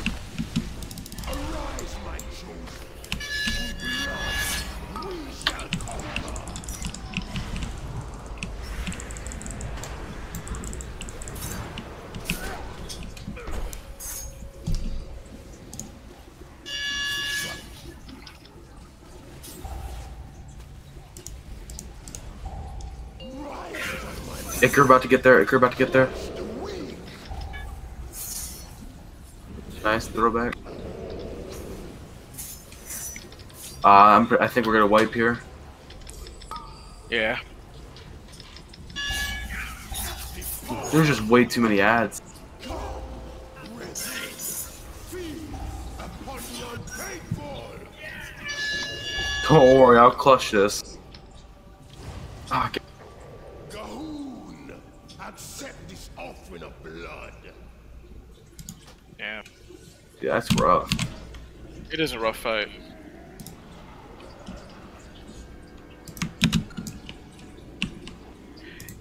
Iker about to get there. Nice throwback. I think we're gonna wipe here. Yeah. There's just way too many ads. Don't worry, I'll clutch this. Ah, accept this offering of blood. Yeah. yeah, that's rough. It is a rough fight.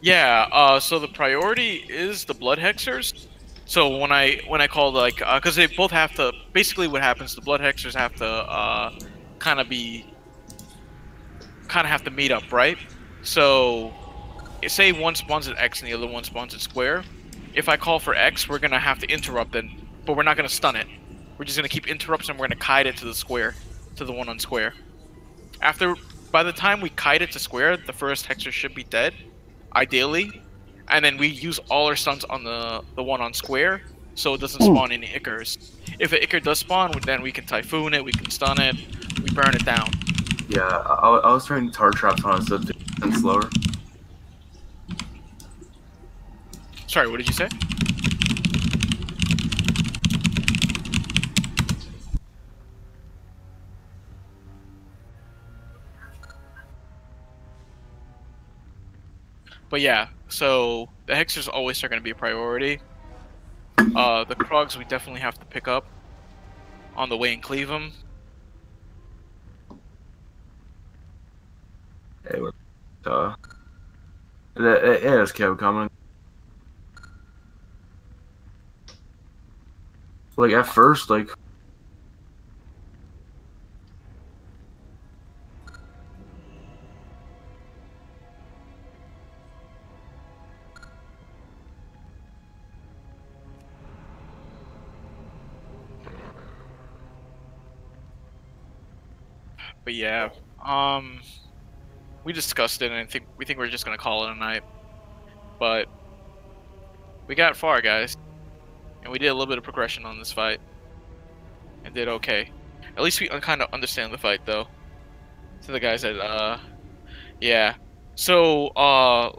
Yeah, so the priority is the blood hexers. So when I call like because they both have to basically what happens, the blood hexers have to kind of have to meet up, right? So say one spawns at X and the other one spawns at square. If I call for X, we're gonna have to interrupt it, but we're not gonna stun it. We're just gonna keep interrupts and we're gonna kite it to the square, to the one on square. By the time we kite it to square, the first hexer should be dead, ideally, and then we use all our stuns on the one on square, so it doesn't spawn any Ikers. If an Iker does spawn, then we can Typhoon it, we can stun it, we burn it down. Yeah, I was trying tar traps on it so it's slower. Sorry, what did you say? But yeah, so the hexers always are going to be a priority. The Krogs we definitely have to pick up on the way and cleave them. Hey, it has kept coming. Like at first, like. But yeah, we discussed it, and we think we're just gonna call it a night. But we got far, guys, and we did a little bit of progression on this fight, and did okay. At least we kind of understand the fight, though. To the guys that, yeah. So,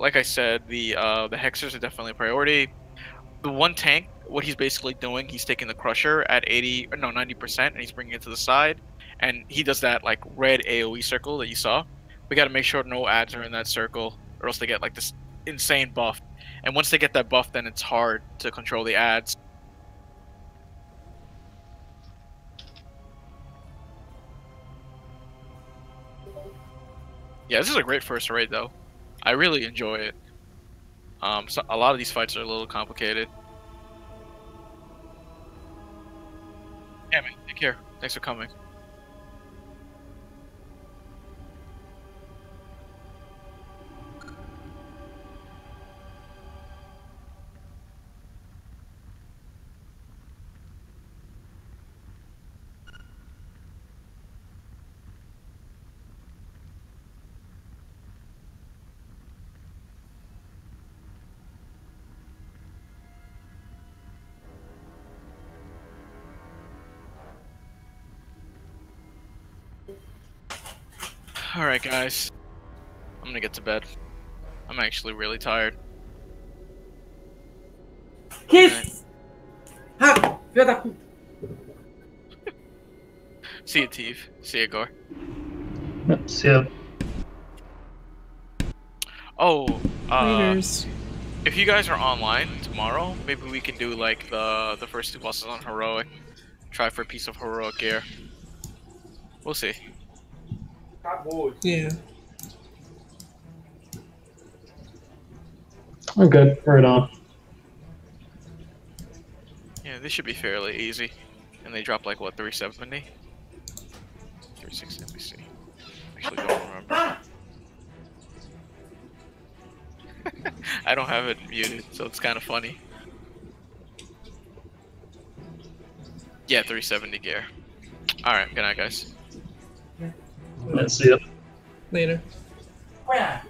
like I said, the hexers are definitely a priority. The one tank, what he's basically doing, he's taking the crusher at 90%, and he's bringing it to the side. And he does that like red AoE circle that you saw. We got to make sure no ads are in that circle, or else they get like this insane buff. And once they get that buff, then it's hard to control the ads. Yeah, this is a great first raid though. I really enjoy it. So a lot of these fights are a little complicated. Yeah, man, take care. Thanks for coming. Alright guys, I'm gonna get to bed. I'm actually really tired. Kiss! Ah, filha da puta. See you, Teve. See you, Gore. See ya. Oh, Laters. if you guys are online tomorrow, maybe we can do like the first 2 bosses on heroic. Try for a piece of heroic gear. We'll see. Yeah. I'm good. Right on. Yeah, this should be fairly easy. And they drop like what, 370? 360, let me see. Actually don't remember. I don't have it muted, so it's kind of funny. Yeah, 370 gear. Alright, good night guys. Let's see it. Later. Where?